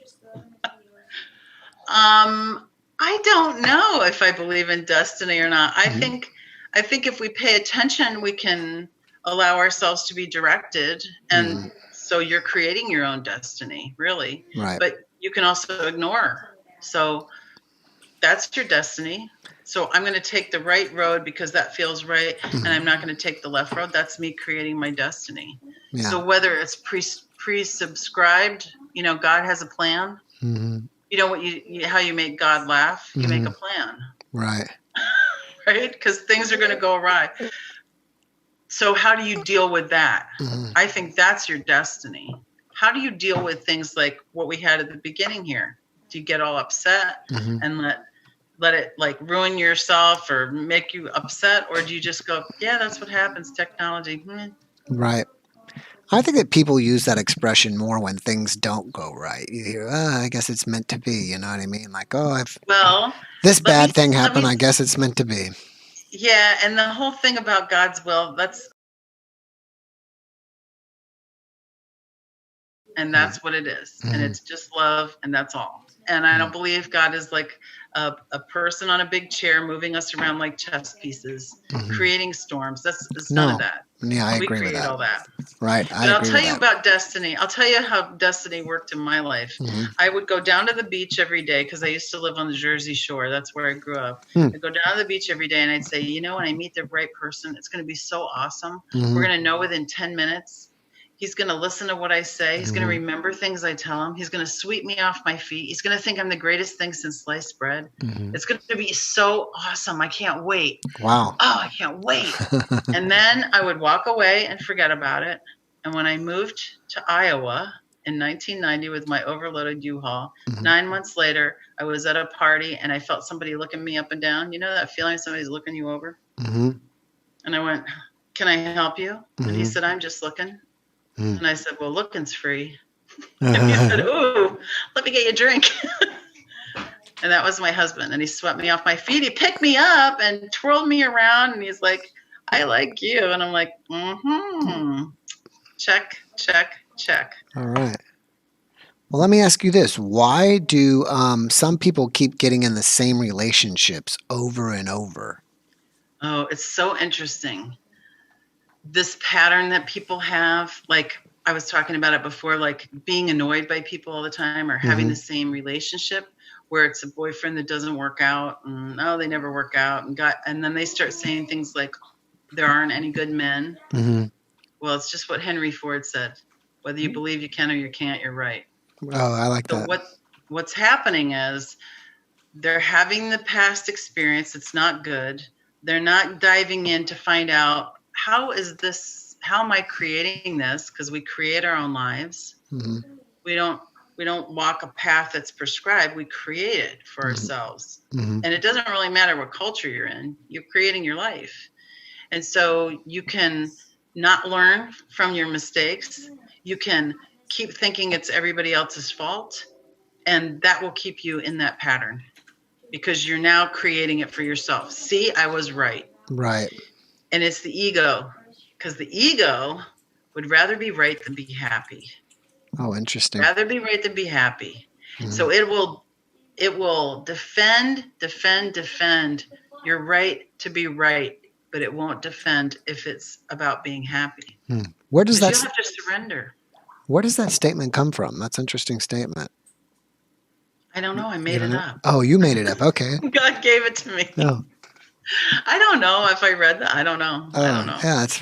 A: I don't know if I believe in destiny or not. I think if we pay attention, we can allow ourselves to be directed, and so you're creating your own destiny, really.
B: Right.
A: But you can also ignore. So that's your destiny. So I'm going to take the right road because that feels right, and I'm not going to take the left road. That's me creating my destiny.
B: Yeah.
A: So whether it's pre-subscribed, God has a plan. You know how you make God laugh? You make a plan.
B: Right.
A: Right? Because things are going to go awry. So how do you deal with that? I think that's your destiny. How do you deal with things like what we had at the beginning here? Do you get all upset and let it like ruin yourself or make you upset? Or do you just go, yeah, that's what happens, technology?
B: Right. I think that people use that expression more when things don't go right. You hear, I guess it's meant to be. You know what I mean? Like, this bad thing happened. I guess it's meant to be.
A: Yeah. And the whole thing about God's will, that's what it is. And it's just love, and that's all. And I don't believe God is like a person on a big chair moving us around like chess pieces, creating storms. It's none of that.
B: Yeah, I agree with that.
A: We create all that.
B: Right.
A: But I'll tell you about destiny. I'll tell you how destiny worked in my life. I would go down to the beach every day because I used to live on the Jersey Shore. That's where I grew up. I'd go down to the beach every day and I'd say, when I meet the right person, it's going to be so awesome. We're going to know within 10 minutes. He's going to listen to what I say. He's going to remember things I tell him. He's going to sweep me off my feet. He's going to think I'm the greatest thing since sliced bread. It's going to be so awesome. I can't wait.
B: Wow.
A: Oh, I can't wait. And then I would walk away and forget about it. And when I moved to Iowa in 1990 with my overloaded U-Haul, 9 months later, I was at a party and I felt somebody looking me up and down. You know that feeling somebody's looking you over? And I went, can I help you? And he said, I'm just looking. And I said, well, looking's free. And he said, ooh, let me get you a drink. And that was my husband. And he swept me off my feet. He picked me up and twirled me around. And he's like, I like you. And I'm like, check, check, check.
B: All right. Well, let me ask you this. Why do some people keep getting in the same relationships over and over?
A: Oh, it's so interesting. This pattern that people have, like I was talking about it before, like being annoyed by people all the time or having the same relationship where it's a boyfriend that doesn't work out and they never work out and then they start saying things like there aren't any good men. Well, it's just what Henry Ford said. Whether you believe you can or you can't, you're right.
B: Oh, I like that.
A: What's happening is they're having the past experience. It's not good. They're not diving in to find out how am I creating this? Because we create our own lives. We don't walk a path that's prescribed. We create it for ourselves. And it doesn't really matter what culture you're in. You're creating your life. And so you can not learn from your mistakes. You can keep thinking it's everybody else's fault. And that will keep you in that pattern because you're now creating it for yourself. See, I was right.
B: Right.
A: And it's the ego, because the ego would rather be right than be happy.
B: Oh, interesting.
A: Rather be right than be happy. So it will defend your right to be right, but it won't defend if it's about being happy.
B: Where does that?
A: You have to surrender.
B: Where does that statement come from? That's an interesting statement.
A: I don't know. I made it up.
B: Oh, you made it up. Okay.
A: God gave it to me.
B: Oh.
A: I don't know if I read that. I don't know.
B: Yeah, it's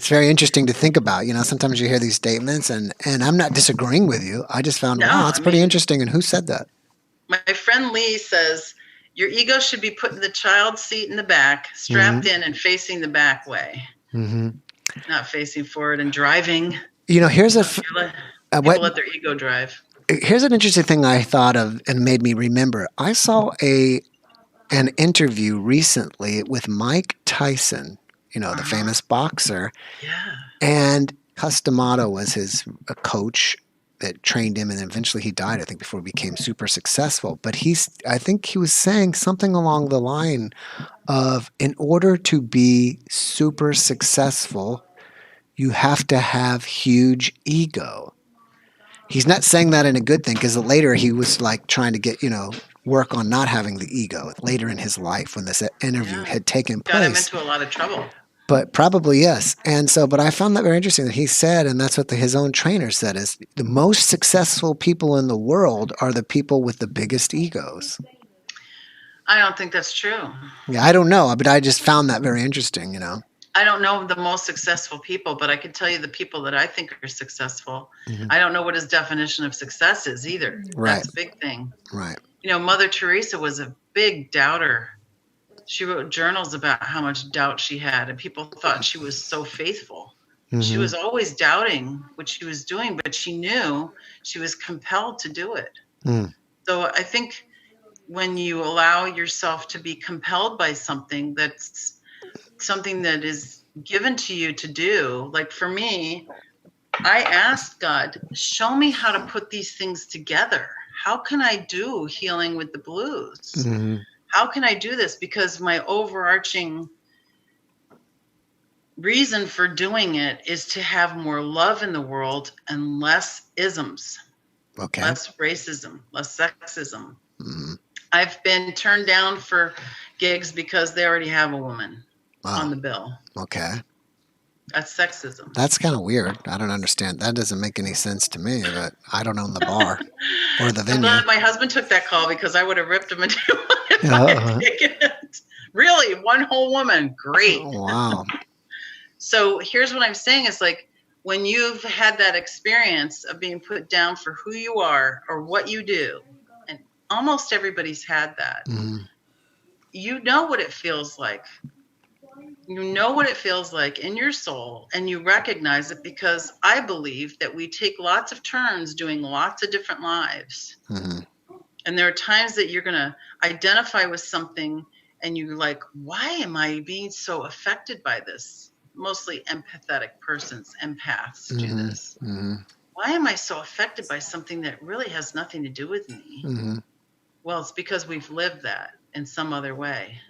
B: very interesting to think about. Sometimes you hear these statements, and I'm not disagreeing with you. I just found, it's pretty interesting. And who said that?
A: My friend Lee says, your ego should be put in the child's seat in the back, strapped in and facing the back way, not facing forward and driving.
B: Here's
A: people let their ego drive.
B: Here's an interesting thing I thought of and made me remember. I saw an interview recently with Mike Tyson, the famous boxer.
A: Yeah.
B: And Customato was a coach that trained him, and eventually he died, I think, before he became super successful. But I think he was saying something along the line of, in order to be super successful, you have to have huge ego. He's not saying that in a good thing, because later he was like trying to get, work on not having the ego later in his life when this interview had taken
A: Got him
B: place.
A: into a lot of trouble.
B: But probably yes. And so, but I found that very interesting that he said, and that's what his own trainer said, is the most successful people in the world are the people with the biggest egos.
A: I don't think that's true.
B: Yeah, I don't know, but I just found that very interesting,
A: I don't know the most successful people, but I can tell you the people that I think are successful. I don't know what his definition of success is either.
B: Right.
A: That's a big thing.
B: Right.
A: Mother Teresa was a big doubter. She wrote journals about how much doubt she had, and people thought she was so faithful. She was always doubting what she was doing, but she knew she was compelled to do it. So I think when you allow yourself to be compelled by something that's something that is given to you to do, like for me, I asked God, show me how to put these things together. How can I do healing with the blues? How can I do this? Because my overarching reason for doing it is to have more love in the world and less isms, less racism, less sexism. I've been turned down for gigs because they already have a woman on the bill.
B: Okay.
A: That's sexism.
B: That's kind of weird. I don't understand. That doesn't make any sense to me, but I don't own the bar or the venue.
A: I'm glad my husband took that call, because I would have ripped him into it if I had taken it. Really? One whole woman? Great.
B: Oh, wow.
A: So here's what I'm saying is, like, when you've had that experience of being put down for who you are or what you do, and almost everybody's had that, you know what it feels like. You know what it feels like in your soul, and you recognize it, because I believe that we take lots of turns doing lots of different lives. And there are times that you're going to identify with something and you're like, why am I being so affected by this? Mostly empathetic persons, empaths do this. Why am I so affected by something that really has nothing to do with me? Well, it's because we've lived that in some other way,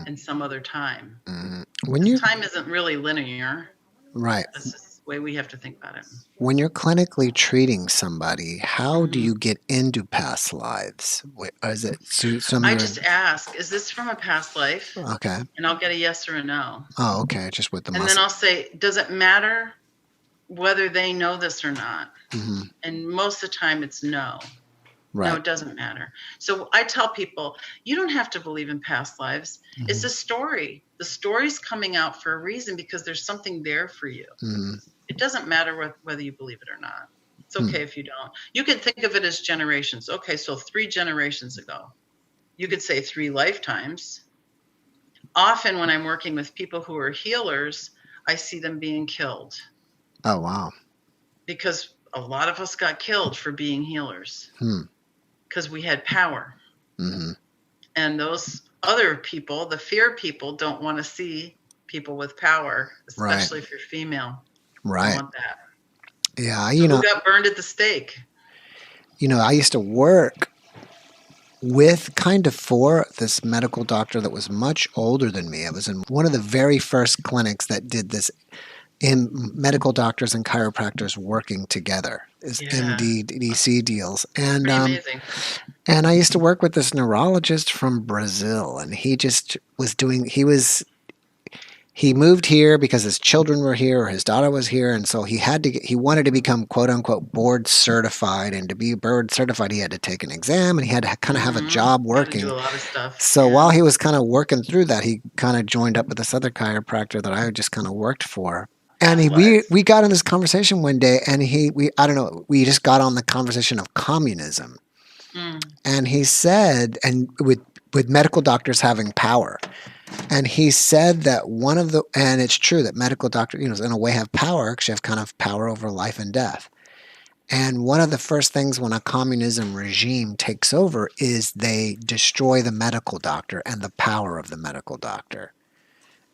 A: in some other time. Time isn't really linear.
B: Right.
A: That's just the way we have to think about it.
B: When you're clinically treating somebody, how do you get into past lives? Is it
A: I just ask, is this from a past life?
B: Okay.
A: And I'll get a yes or a no.
B: Oh, okay. Just with the muscle.
A: And then I'll say, does it matter whether they know this or not? And most of the time it's no.
B: Right.
A: No, it doesn't matter. So I tell people, you don't have to believe in past lives. It's a story. The story's coming out for a reason, because there's something there for you. It doesn't matter whether you believe it or not. It's okay if you don't. You can think of it as generations. Okay, so 3 generations ago. You could say 3 lifetimes. Often when I'm working with people who are healers, I see them being killed.
B: Oh, wow.
A: Because a lot of us got killed for being healers. Because we had power. And those other people, the fear people, don't want to see people with power, especially if you're female.
B: Right.
A: Don't want that.
B: Yeah,
A: who got burned at the stake?
B: I used to work with for this medical doctor that was much older than me. I was in one of the very first clinics that did this, in medical doctors and chiropractors working together, is MD-DC deals. And
A: amazing.
B: And I used to work with this neurologist from Brazil, and he just was doing, he moved here because his children were here, or his daughter was here, and so he wanted to become quote unquote board certified, and to be board certified he had to take an exam, and he had to kind of have a job working.
A: Do a lot of stuff.
B: So while he was kind of working through that, he kind of joined up with this other chiropractor that I just kind of worked for. And we got in this conversation one day, and we just got on the conversation of communism. And he said, and with medical doctors having power, and he said that and it's true that medical doctors, in a way have power, because you have kind of power over life and death. And one of the first things when a communism regime takes over is they destroy the medical doctor and the power of the medical doctor.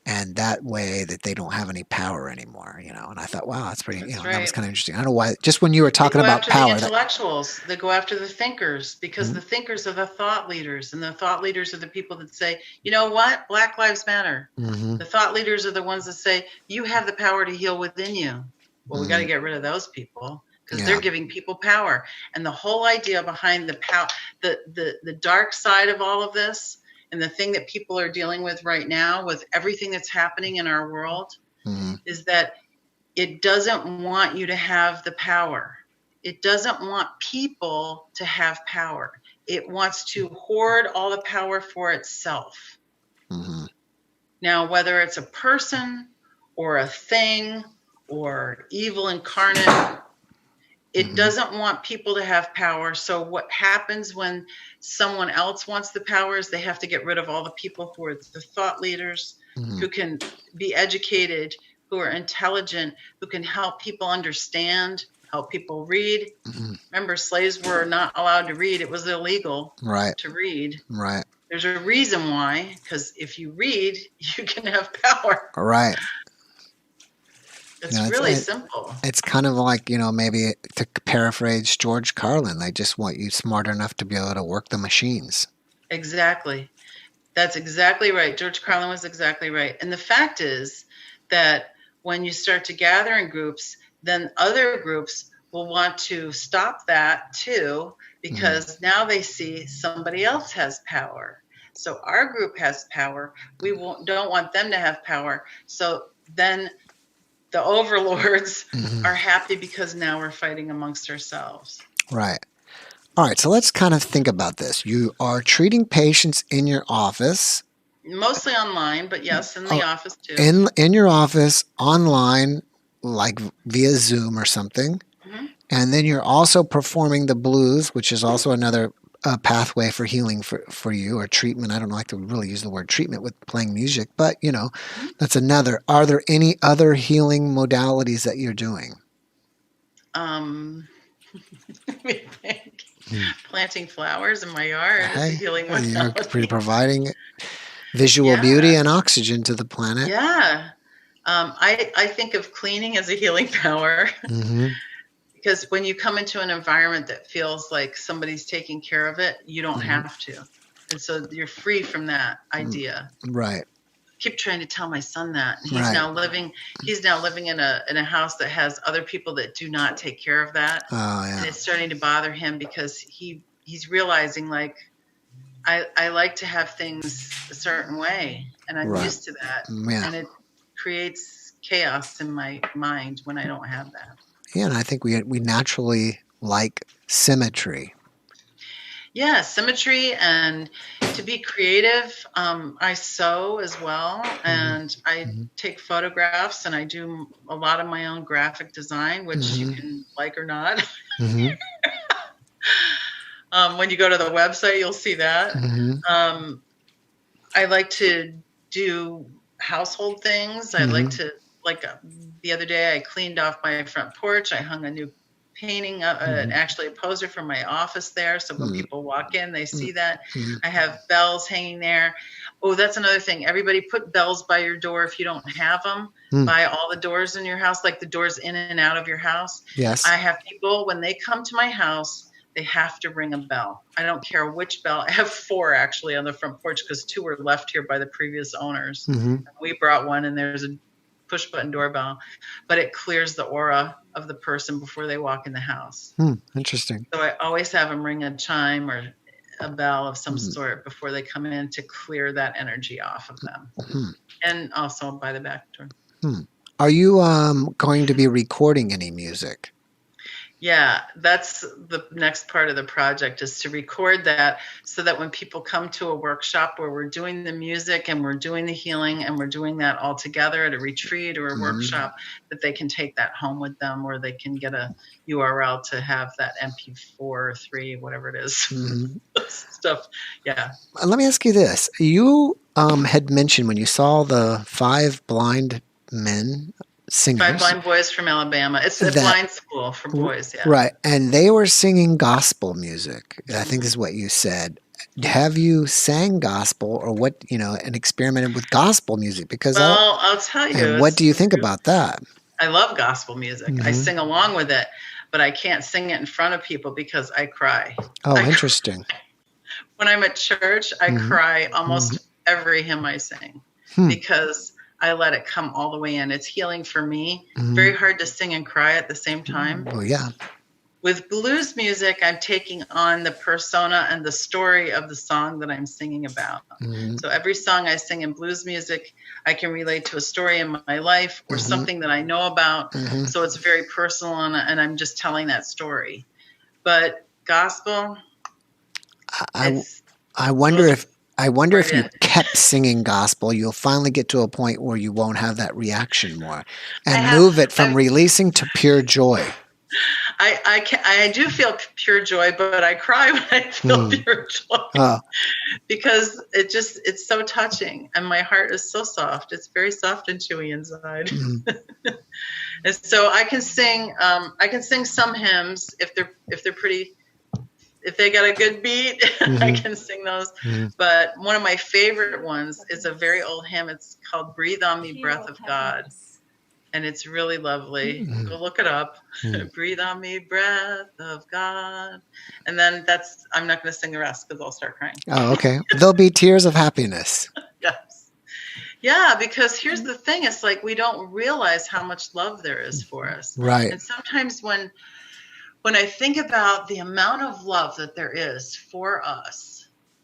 B: And that way that they don't have any power anymore, And I thought, wow, that's pretty,
A: That's
B: that was
A: right.
B: kind of interesting. I don't know why, just when you were
A: They
B: talking
A: go
B: about
A: after the
B: power,
A: intellectuals. They go after the thinkers because the thinkers are the thought leaders, and the thought leaders are the people that say, you know what, Black Lives Matter. The thought leaders are the ones that say you have the power to heal within you. Well, we got to get rid of those people because they're giving people power. And the whole idea behind the power, the dark side of all of this, and the thing that people are dealing with right now with everything that's happening in our world, is that it doesn't want you to have the power. It doesn't want people to have power. It wants to hoard all the power for itself. Now, whether it's a person or a thing or evil incarnate, it doesn't want people to have power. So what happens when someone else wants the power is they have to get rid of all the people who are the thought leaders, who can be educated, who are intelligent, who can help people understand, help people read. Remember, slaves were not allowed to read. It was illegal to read. There's a reason why, because if you read, you can have power. It's really simple.
B: It's kind of like, maybe to paraphrase George Carlin, they just want you smart enough to be able to work the machines.
A: Exactly. That's exactly right. George Carlin was exactly right. And the fact is that when you start to gather in groups, then other groups will want to stop that too, because now they see somebody else has power. So our group has power. We don't want them to have power. So then the overlords are happy because now we're fighting amongst ourselves.
B: Right. All right. So let's kind of think about this. You are treating patients in your office.
A: Mostly online, but yes, in the office too.
B: In your office, online, like via Zoom or something. And then you're also performing the blues, which is also another pathway for healing for you, or treatment. I don't like to really use the word treatment with playing music, but that's another. Are there any other healing modalities that you're doing?
A: Planting flowers in my yard is a healing modality.
B: You're providing visual beauty and oxygen to the planet.
A: Yeah. I think of cleaning as a healing power. Because when you come into an environment that feels like somebody's taking care of it, you don't have to. And so you're free from that idea.
B: Right.
A: I keep trying to tell my son that. He's now living in a house that has other people that do not take care of that. And it's starting to bother him because he's realizing, like, I like to have things a certain way, and I'm used to that. And it creates chaos in my mind when I don't have that.
B: Yeah, and I think we naturally like symmetry.
A: Yeah, symmetry, and to be creative. I sew as well, and I take photographs, and I do a lot of my own graphic design, which you can like or not. When you go to the website, you'll see that. I like to do household things. I like to, the other day, I cleaned off my front porch. I hung a new painting, actually a poster from my office there. So when people walk in, they see that. I have bells hanging there. Oh, that's another thing. Everybody put bells by your door if you don't have them. By all the doors in your house, like the doors in and out of your house.
B: Yes.
A: I have people, when they come to my house, they have to ring a bell. I don't care which bell. I have 4 actually on the front porch because 2 were left here by the previous owners. We brought one, and there's a push button doorbell, but it clears the aura of the person before they walk in the house.
B: Interesting.
A: So I always have them ring a chime or a bell of some sort before they come in to clear that energy off of them. And also by the back door.
B: Are you going to be recording any music?
A: Yeah, that's the next part of the project, is to record that so that when people come to a workshop where we're doing the music and we're doing the healing and we're doing that all together at a retreat or a workshop, that they can take that home with them, or they can get a URL to have that MP4 or 3, whatever it is. Stuff. Yeah.
B: Let me ask you this. You had mentioned when you saw the 5 blind men singers.
A: 5 blind boys from Alabama. It's a blind school for boys, yeah.
B: Right. And they were singing gospel music. I think is what you said. have you sang gospel or and experimented with gospel music? Because
A: Well, I'll tell you,
B: and what do you think about that?
A: I love gospel music. I sing along with it, but I can't sing it in front of people because I cry.
B: Oh,
A: I
B: interesting.
A: When I'm at church, I cry almost every hymn I sing because I let it come all the way in. It's healing for me. Very hard to sing and cry at the same time.
B: Well, yeah.
A: With blues music, I'm taking on the persona and the story of the song that I'm singing about. So every song I sing in blues music, I can relate to a story in my life or something that I know about. So it's very personal, and I'm just telling that story. But gospel,
B: I wonder if you kept singing gospel, you'll finally get to a point where you won't have that reaction more, and move it from releasing to pure joy.
A: I do feel pure joy, but I cry when I feel pure joy because it's so touching, and my heart is so soft. It's very soft and chewy inside. And so I can sing some hymns if they're pretty. If they got a good beat, I can sing those. But one of my favorite ones is a very old hymn. It's called "Breathe on Me, Breath of God." And it's really lovely. Go look it up. Breathe on me, breath of God. And then I'm not going to sing the rest because I'll start crying.
B: Oh, okay. There'll be tears of happiness.
A: Yes. Yeah, because here's the thing. It's like we don't realize how much love there is for us.
B: Right.
A: And sometimes when I think about the amount of love that there is for us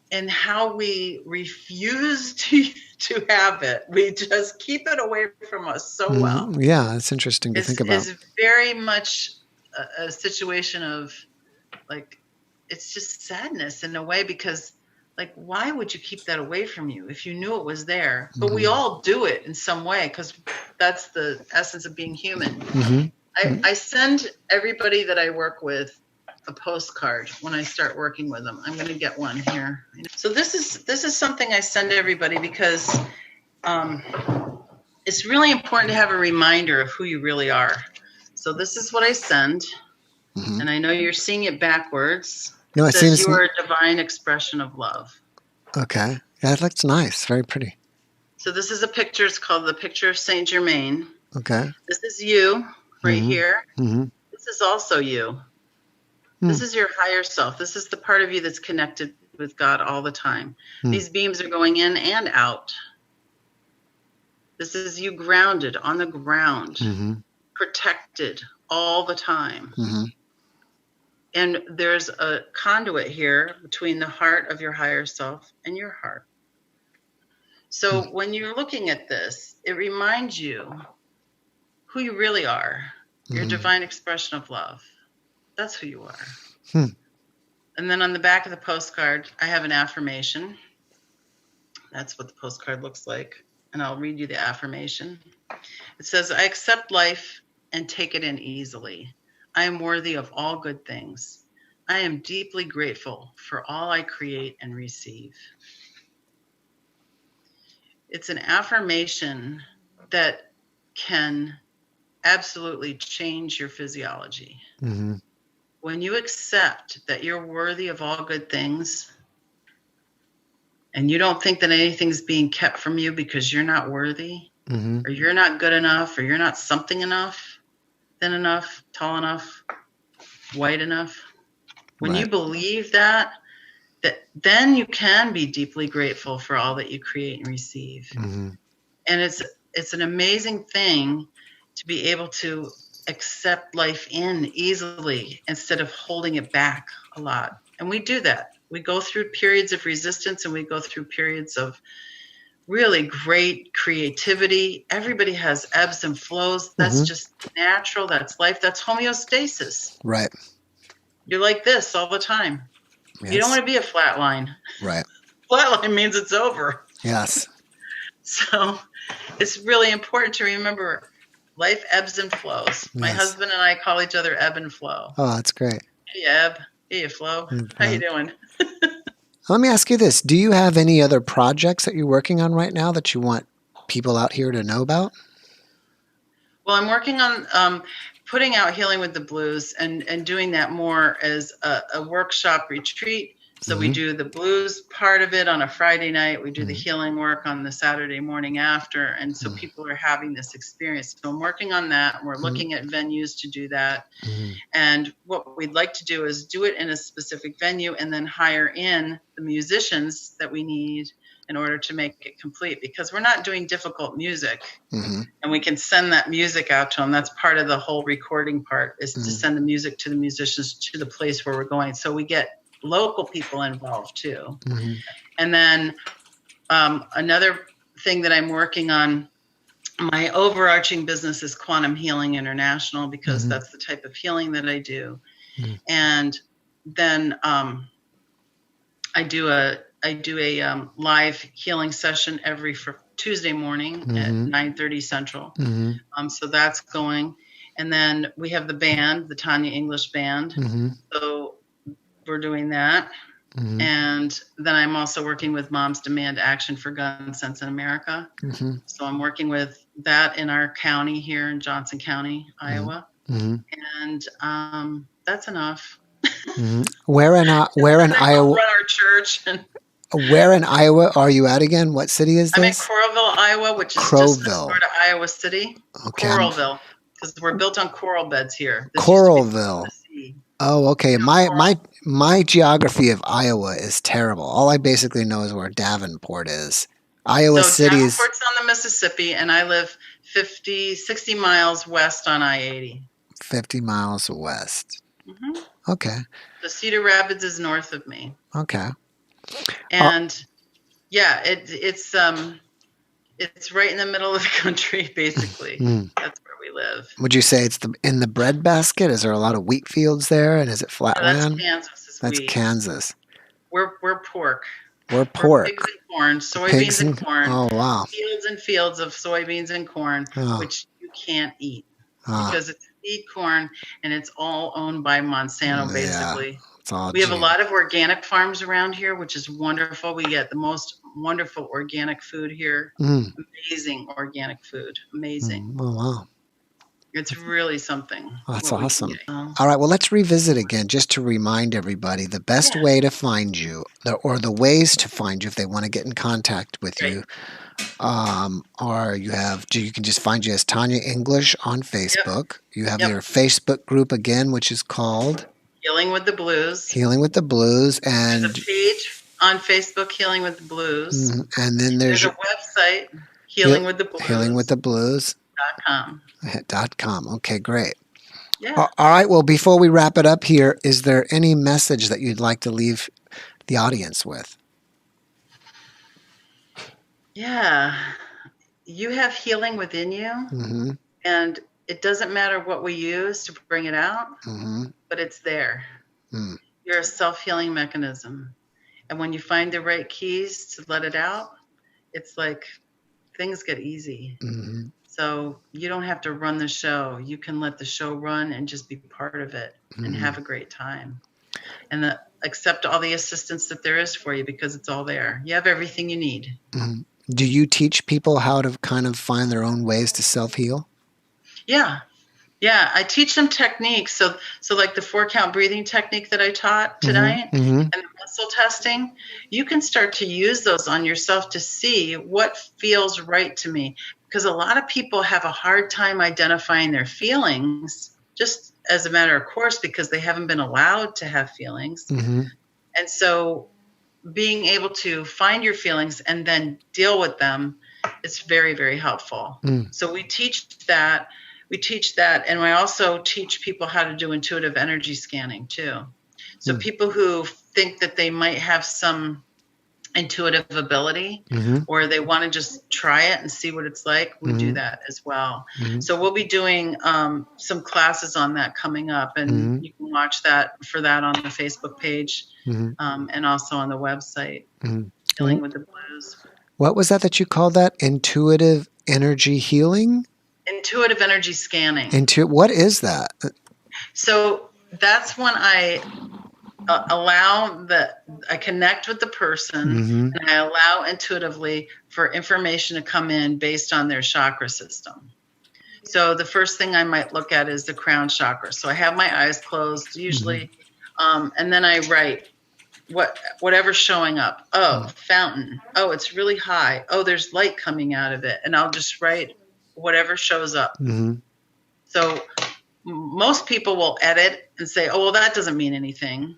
A: and how we refuse to have it, we just keep it away from us so well.
B: Yeah, it's interesting to think about.
A: It's very much a situation of like, it's just sadness in a way because like, why would you keep that away from you if you knew it was there? But we all do it in some way because that's the essence of being human. I send everybody that I work with a postcard when I start working with them. I'm going to get one here. So this is something I send everybody because it's really important to have a reminder of who you really are. So this is what I send, and I know you're seeing it backwards.
B: No,
A: it says you are a divine expression of love. Okay.
B: Yeah, that looks nice. Very pretty.
A: So this is a picture. It's called the picture of Saint Germain.
B: Okay.
A: This is you right here. This is also you. This is your higher self. This is the part of you that's connected with God all the time. These beams are going in and out. This is you grounded on the ground, protected all the time. And there's a conduit here between the heart of your higher self and your heart. So when you're looking at this, it reminds you who you really are, your divine expression of love. That's who you are. And then on the back of the postcard, I have an affirmation. That's what the postcard looks like. And I'll read you the affirmation. It says, I accept life and take it in easily. I am worthy of all good things. I am deeply grateful for all I create and receive. It's an affirmation that can absolutely change your physiology. When you accept that you're worthy of all good things and you don't think that anything's being kept from you because you're not worthy or you're not good enough or you're not something enough, thin enough, tall enough, white enough. When you believe that then you can be deeply grateful for all that you create and receive. And it's an amazing thing to be able to accept life in easily instead of holding it back a lot. And we do that. We go through periods of resistance and we go through periods of really great creativity. Everybody has ebbs and flows. That's just natural. That's life. That's homeostasis.
B: Right.
A: You're like this all the time. Yes. You don't want to be a flat line.
B: Right.
A: Flat line means it's over.
B: Yes.
A: So it's really important to remember life ebbs and flows. Yes. My husband and I call each other ebb and flow.
B: Oh, that's great.
A: Hey, Ebb. Hey, Flo. How you doing?
B: Let me ask you this. Do you have any other projects that you're working on right now that you want people out here to know about?
A: Well, I'm working on putting out Healing with the Blues and doing that more as a workshop retreat So we do the blues part of it on a Friday night. We do the healing work on the Saturday morning after. And so people are having this experience. So I'm working on that. We're looking at venues to do that. And what we'd like to do is do it in a specific venue and then hire in the musicians that we need in order to make it complete, because we're not doing difficult music. And we can send that music out to them. That's part of the whole recording part, is to send the music to the musicians to the place where we're going. So we get local people involved too. And then another thing that I'm working on, my overarching business is Quantum Healing International, because that's the type of healing that I do. And then I do a live healing session every Tuesday morning at 9:30 Central. So that's going. And then we have the band, the Tanya English band. So we're doing that. And then I'm also working with Moms Demand Action for Gun Sense in America. So I'm working with that in our county here in Johnson County, Iowa. And that's enough.
B: Where in Iowa?
A: Run our church.
B: Where in Iowa are you at again? What city is this?
A: I'm in Coralville, Iowa, which is just sort of Iowa City.
B: Okay.
A: Coralville, because we're built on coral beds here.
B: Coralville. Oh, okay. My geography of Iowa is terrible. All I basically know is where Davenport is. Iowa City is.
A: Davenport's on the Mississippi, and I live 60 miles west on I-80.
B: 50 miles west. Okay.
A: The Cedar Rapids is north of me.
B: Okay.
A: And yeah, it's right in the middle of the country, basically. That's where we live.
B: Would you say it's in the breadbasket? Is there a lot of wheat fields there, and is it flat land?
A: That's Kansas.
B: That's
A: wheat.
B: Kansas.
A: We're pork.
B: We're pork.
A: Pigs and corn, soybeans and corn.
B: Oh wow!
A: Fields and fields of soybeans and corn, which you can't eat because it's seed corn and it's all owned by Monsanto, basically. We have a lot of organic farms around here, which is wonderful. We get the most wonderful organic food here. Amazing organic food. Amazing.
B: Oh, wow.
A: It's really something.
B: That's awesome. All right. Well, let's revisit again just to remind everybody the best way to find you, or the ways to find you if they want to get in contact with you. You can just find you as Tanya English on Facebook. You have your Facebook group again, which is called
A: Healing with the Blues.
B: Healing with the Blues. And
A: there's a page on Facebook, Healing with the Blues.
B: And then there's
A: a website, Healing with the Blues.
B: HealingWithTheBlues.com. Okay, great.
A: Yeah.
B: All right. Well, before we wrap it up here, is there any message that you'd like to leave the audience with?
A: Yeah. You have healing within you. And it doesn't matter what we use to bring it out, but it's there. You're a self-healing mechanism. And when you find the right keys to let it out, it's like things get easy. So you don't have to run the show. You can let the show run and just be part of it and have a great time. And accept all the assistance that there is for you, because it's all there. You have everything you need.
B: Do you teach people how to kind of find their own ways to self-heal?
A: Yeah. I teach them techniques. So like the 4-count breathing technique that I taught tonight and the muscle testing, you can start to use those on yourself to see what feels right to me. Because a lot of people have a hard time identifying their feelings, just as a matter of course, because they haven't been allowed to have feelings. And so being able to find your feelings and then deal with them is very, very helpful. So we teach that. And I also teach people how to do intuitive energy scanning too. So people who think that they might have some intuitive ability or they want to just try it and see what it's like, we do that as well. So we'll be doing some classes on that coming up, and you can watch for that on the Facebook page and also on the website, Healing with the Blues.
B: What was that you called that? Intuitive energy healing?
A: Intuitive energy scanning.
B: What is that?
A: So that's when I I connect with the person and I allow intuitively for information to come in based on their chakra system. So the first thing I might look at is the crown chakra. So I have my eyes closed usually, and then I write whatever's showing up. Oh, fountain. Oh, it's really high. Oh, there's light coming out of it. And I'll just write whatever shows up. So most people will edit and say, oh, well, that doesn't mean anything.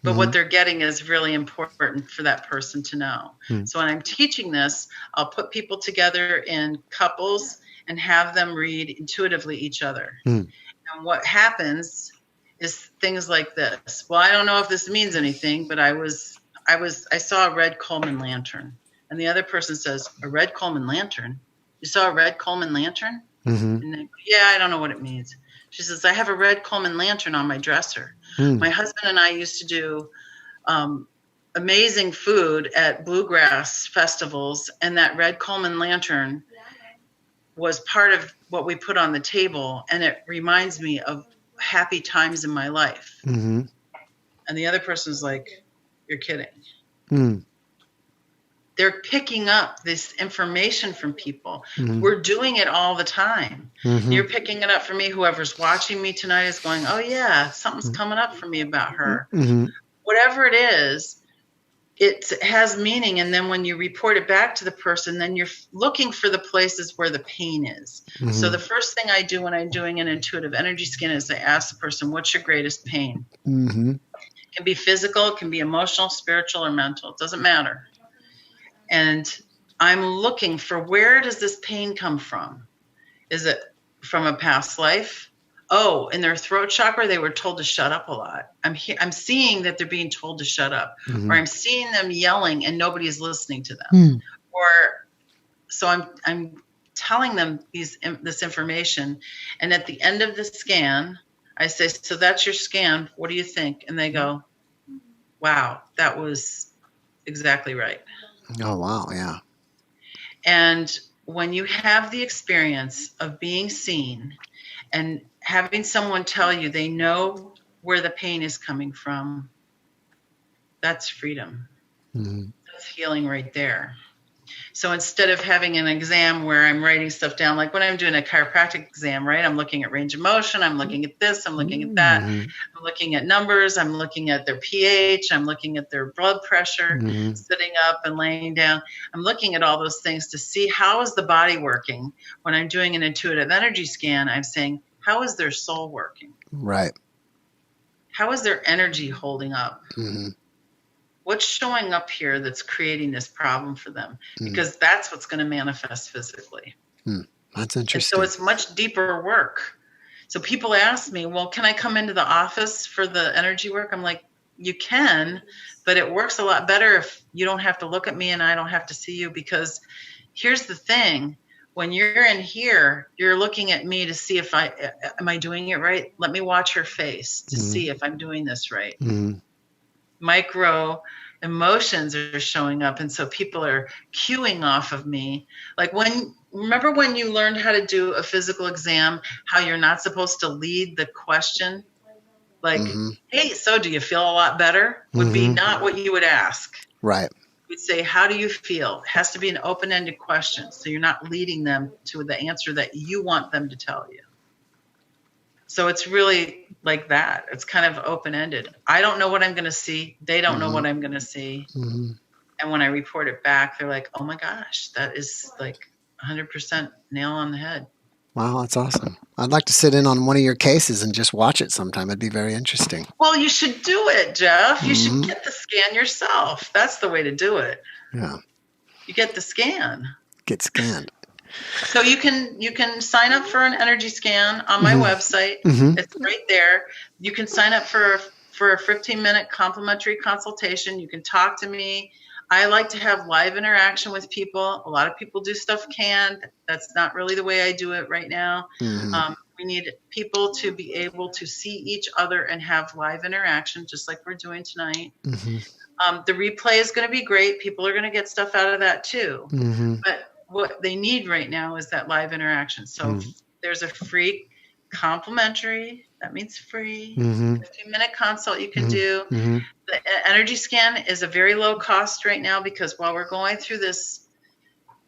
A: But what they're getting is really important for that person to know. So when I'm teaching this, I'll put people together in couples and have them read intuitively each other. And what happens is things like this. Well, I don't know if this means anything, but I saw a red Coleman lantern. And the other person says, a red Coleman lantern? You saw a red Coleman lantern? And they go, yeah, I don't know what it means. She says, I have a red Coleman lantern on my dresser. My husband and I used to do amazing food at bluegrass festivals, and that red Coleman lantern was part of what we put on the table, and it reminds me of happy times in my life. And the other person's like, you're kidding. They're picking up this information from people. We're doing it all the time. You're picking it up for me. Whoever's watching me tonight is going, oh yeah, something's coming up for me about her. Whatever it is, it has meaning. And then when you report it back to the person, then you're looking for the places where the pain is. So the first thing I do when I'm doing an intuitive energy scan is I ask the person, what's your greatest pain? It can be physical, it can be emotional, spiritual, or mental. It doesn't matter. And I'm looking for, where does this pain come from? Is it from a past life? Oh, in their throat chakra, they were told to shut up a lot. I'm seeing that they're being told to shut up, or I'm seeing them yelling and nobody's listening to them. So I'm telling them this information, and at the end of the scan, I say, so that's your scan. What do you think? And they go, wow, that was exactly right.
B: Oh, wow. Yeah.
A: And when you have the experience of being seen and having someone tell you they know where the pain is coming from, that's freedom. That's healing right there. So instead of having an exam where I'm writing stuff down, like when I'm doing a chiropractic exam, right? I'm looking at range of motion. I'm looking at this. I'm looking at that. I'm looking at numbers. I'm looking at their pH. I'm looking at their blood pressure, sitting up and laying down. I'm looking at all those things to see how is the body working. When I'm doing an intuitive energy scan, I'm saying, how is their soul working?
B: Right.
A: How is their energy holding up? What's showing up here that's creating this problem for them? Because that's what's going to manifest physically.
B: That's interesting.
A: And so it's much deeper work. So people ask me, well, can I come into the office for the energy work? I'm like, you can, but it works a lot better if you don't have to look at me and I don't have to see you, because here's the thing. When you're in here, you're looking at me to see if am I doing it right? Let me watch her face to see if I'm doing this right. Micro emotions are showing up, and so people are cueing off of me. Like remember when you learned how to do a physical exam, how you're not supposed to lead the question? Like, hey, so do you feel a lot better? Would be not what you would ask.
B: Right.
A: You'd say, how do you feel? It has to be an open-ended question, so you're not leading them to the answer that you want them to tell you. So it's really like that. It's kind of open-ended. I don't know what I'm going to see. They don't know what I'm going to see. And when I report it back, they're like, oh my gosh, that is like 100% nail on the head.
B: Wow, that's awesome. I'd like to sit in on one of your cases and just watch it sometime. It'd be very interesting.
A: Well, you should do it, Jeff. You should get the scan yourself. That's the way to do it.
B: Yeah.
A: You get the scan.
B: Get scanned.
A: So you can sign up for an energy scan on my website. It's right there. You can sign up for a 15-minute complimentary consultation. You can talk to me. I like to have live interaction with people. A lot of people do stuff canned. That's not really the way I do it right now. We need people to be able to see each other and have live interaction, just like we're doing tonight. The replay is going to be great. People are going to get stuff out of that too. But what they need right now is that live interaction. So there's a free complimentary, that means free, 15-minute consult you can do. The energy scan is a very low cost right now, because while we're going through this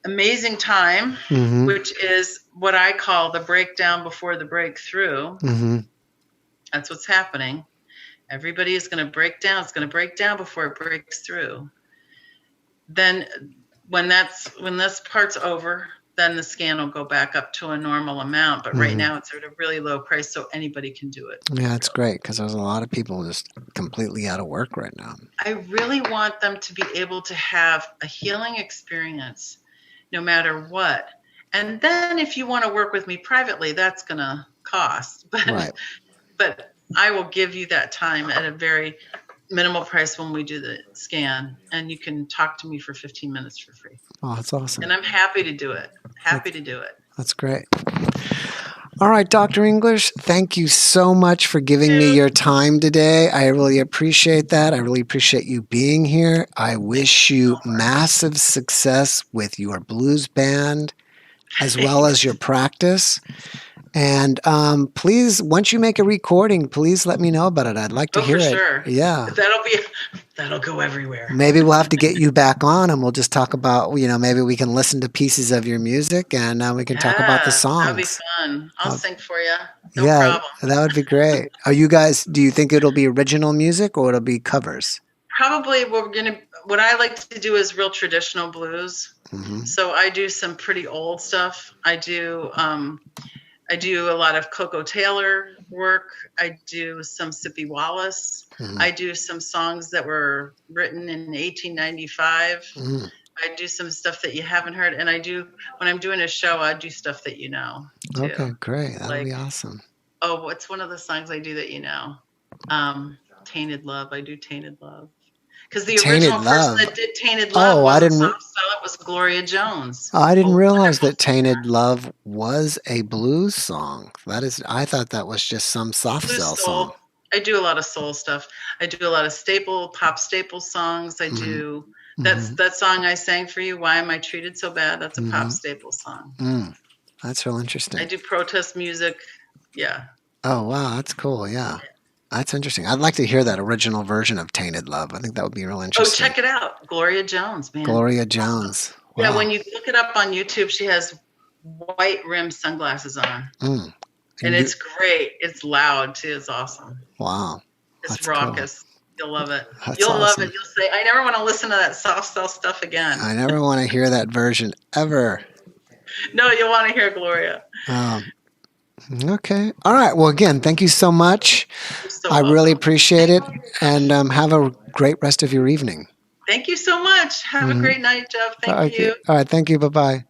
A: amazing time, which is what I call the breakdown before the breakthrough, that's what's happening. Everybody is going to break down. It's going to break down before it breaks through. Then when this part's over, then the scan will go back up to a normal amount. But right now it's at a really low price, so anybody can do it.
B: Yeah, it's great because there's a lot of people just completely out of work right now.
A: I really want them to be able to have a healing experience no matter what. And then if you want to work with me privately, that's going to cost. But I will give you that time at a very minimal price when we do the scan, and you can talk to me for 15 minutes for free.
B: Oh, that's awesome.
A: And I'm happy to do it. Happy to do it.
B: That's great. All right, Dr. English, thank you so much for giving me your time today. I really appreciate that. I really appreciate you being here. I wish you massive success with your blues band as well as your practice. And please, once you make a recording, please let me know about it. I'd like to hear it.
A: Sure.
B: Yeah.
A: That'll go everywhere.
B: Maybe we'll have to get you back on and we'll just talk about, maybe we can listen to pieces of your music and we can talk about the songs.
A: That'll be fun. I'll sing for you. No problem.
B: That would be great. Do you think it'll be original music or it'll be covers?
A: Probably what I like to do is real traditional blues. Mm-hmm. So I do some pretty old stuff. I do a lot of Coco Taylor work. I do some Sippy Wallace. Mm-hmm. I do some songs that were written in 1895. Mm-hmm. I do some stuff that you haven't heard. And when I'm doing a show, I do stuff that you know, too.
B: Okay, great. That'll be awesome.
A: Oh, what's one of the songs I do that you know? Tainted Love. I do Tainted Love. Because the original person that did Tainted Love it was Gloria Jones.
B: Oh, I didn't realize that Tainted Love was a blues song. I thought that was just some soft cell song.
A: I do a lot of soul stuff. I do a lot of pop staple songs. I do that song I sang for you, Why Am I Treated So Bad? That's a pop staple song.
B: That's real interesting.
A: I do protest music. Yeah.
B: Oh, wow. That's cool. Yeah. That's interesting. I'd like to hear that original version of Tainted Love. I think that would be real interesting.
A: Oh, check it out. Gloria Jones, man.
B: Gloria Jones. Wow.
A: Yeah, when you look it up on YouTube, she has white rimmed sunglasses on. And it's great. It's loud, too. It's awesome.
B: Wow.
A: It's raucous. Cool. You'll love it.
B: You'll
A: love it. You'll say, I never want to listen to that soft cell stuff again.
B: I never want to hear that version ever.
A: No, you'll want to hear Gloria.
B: Okay. All right. Well, again, thank you so much. I really appreciate it. And have a great rest of your evening.
A: Thank you so much. Have a great night, Jeff. Thank you.
B: All right. Thank you. Bye-bye.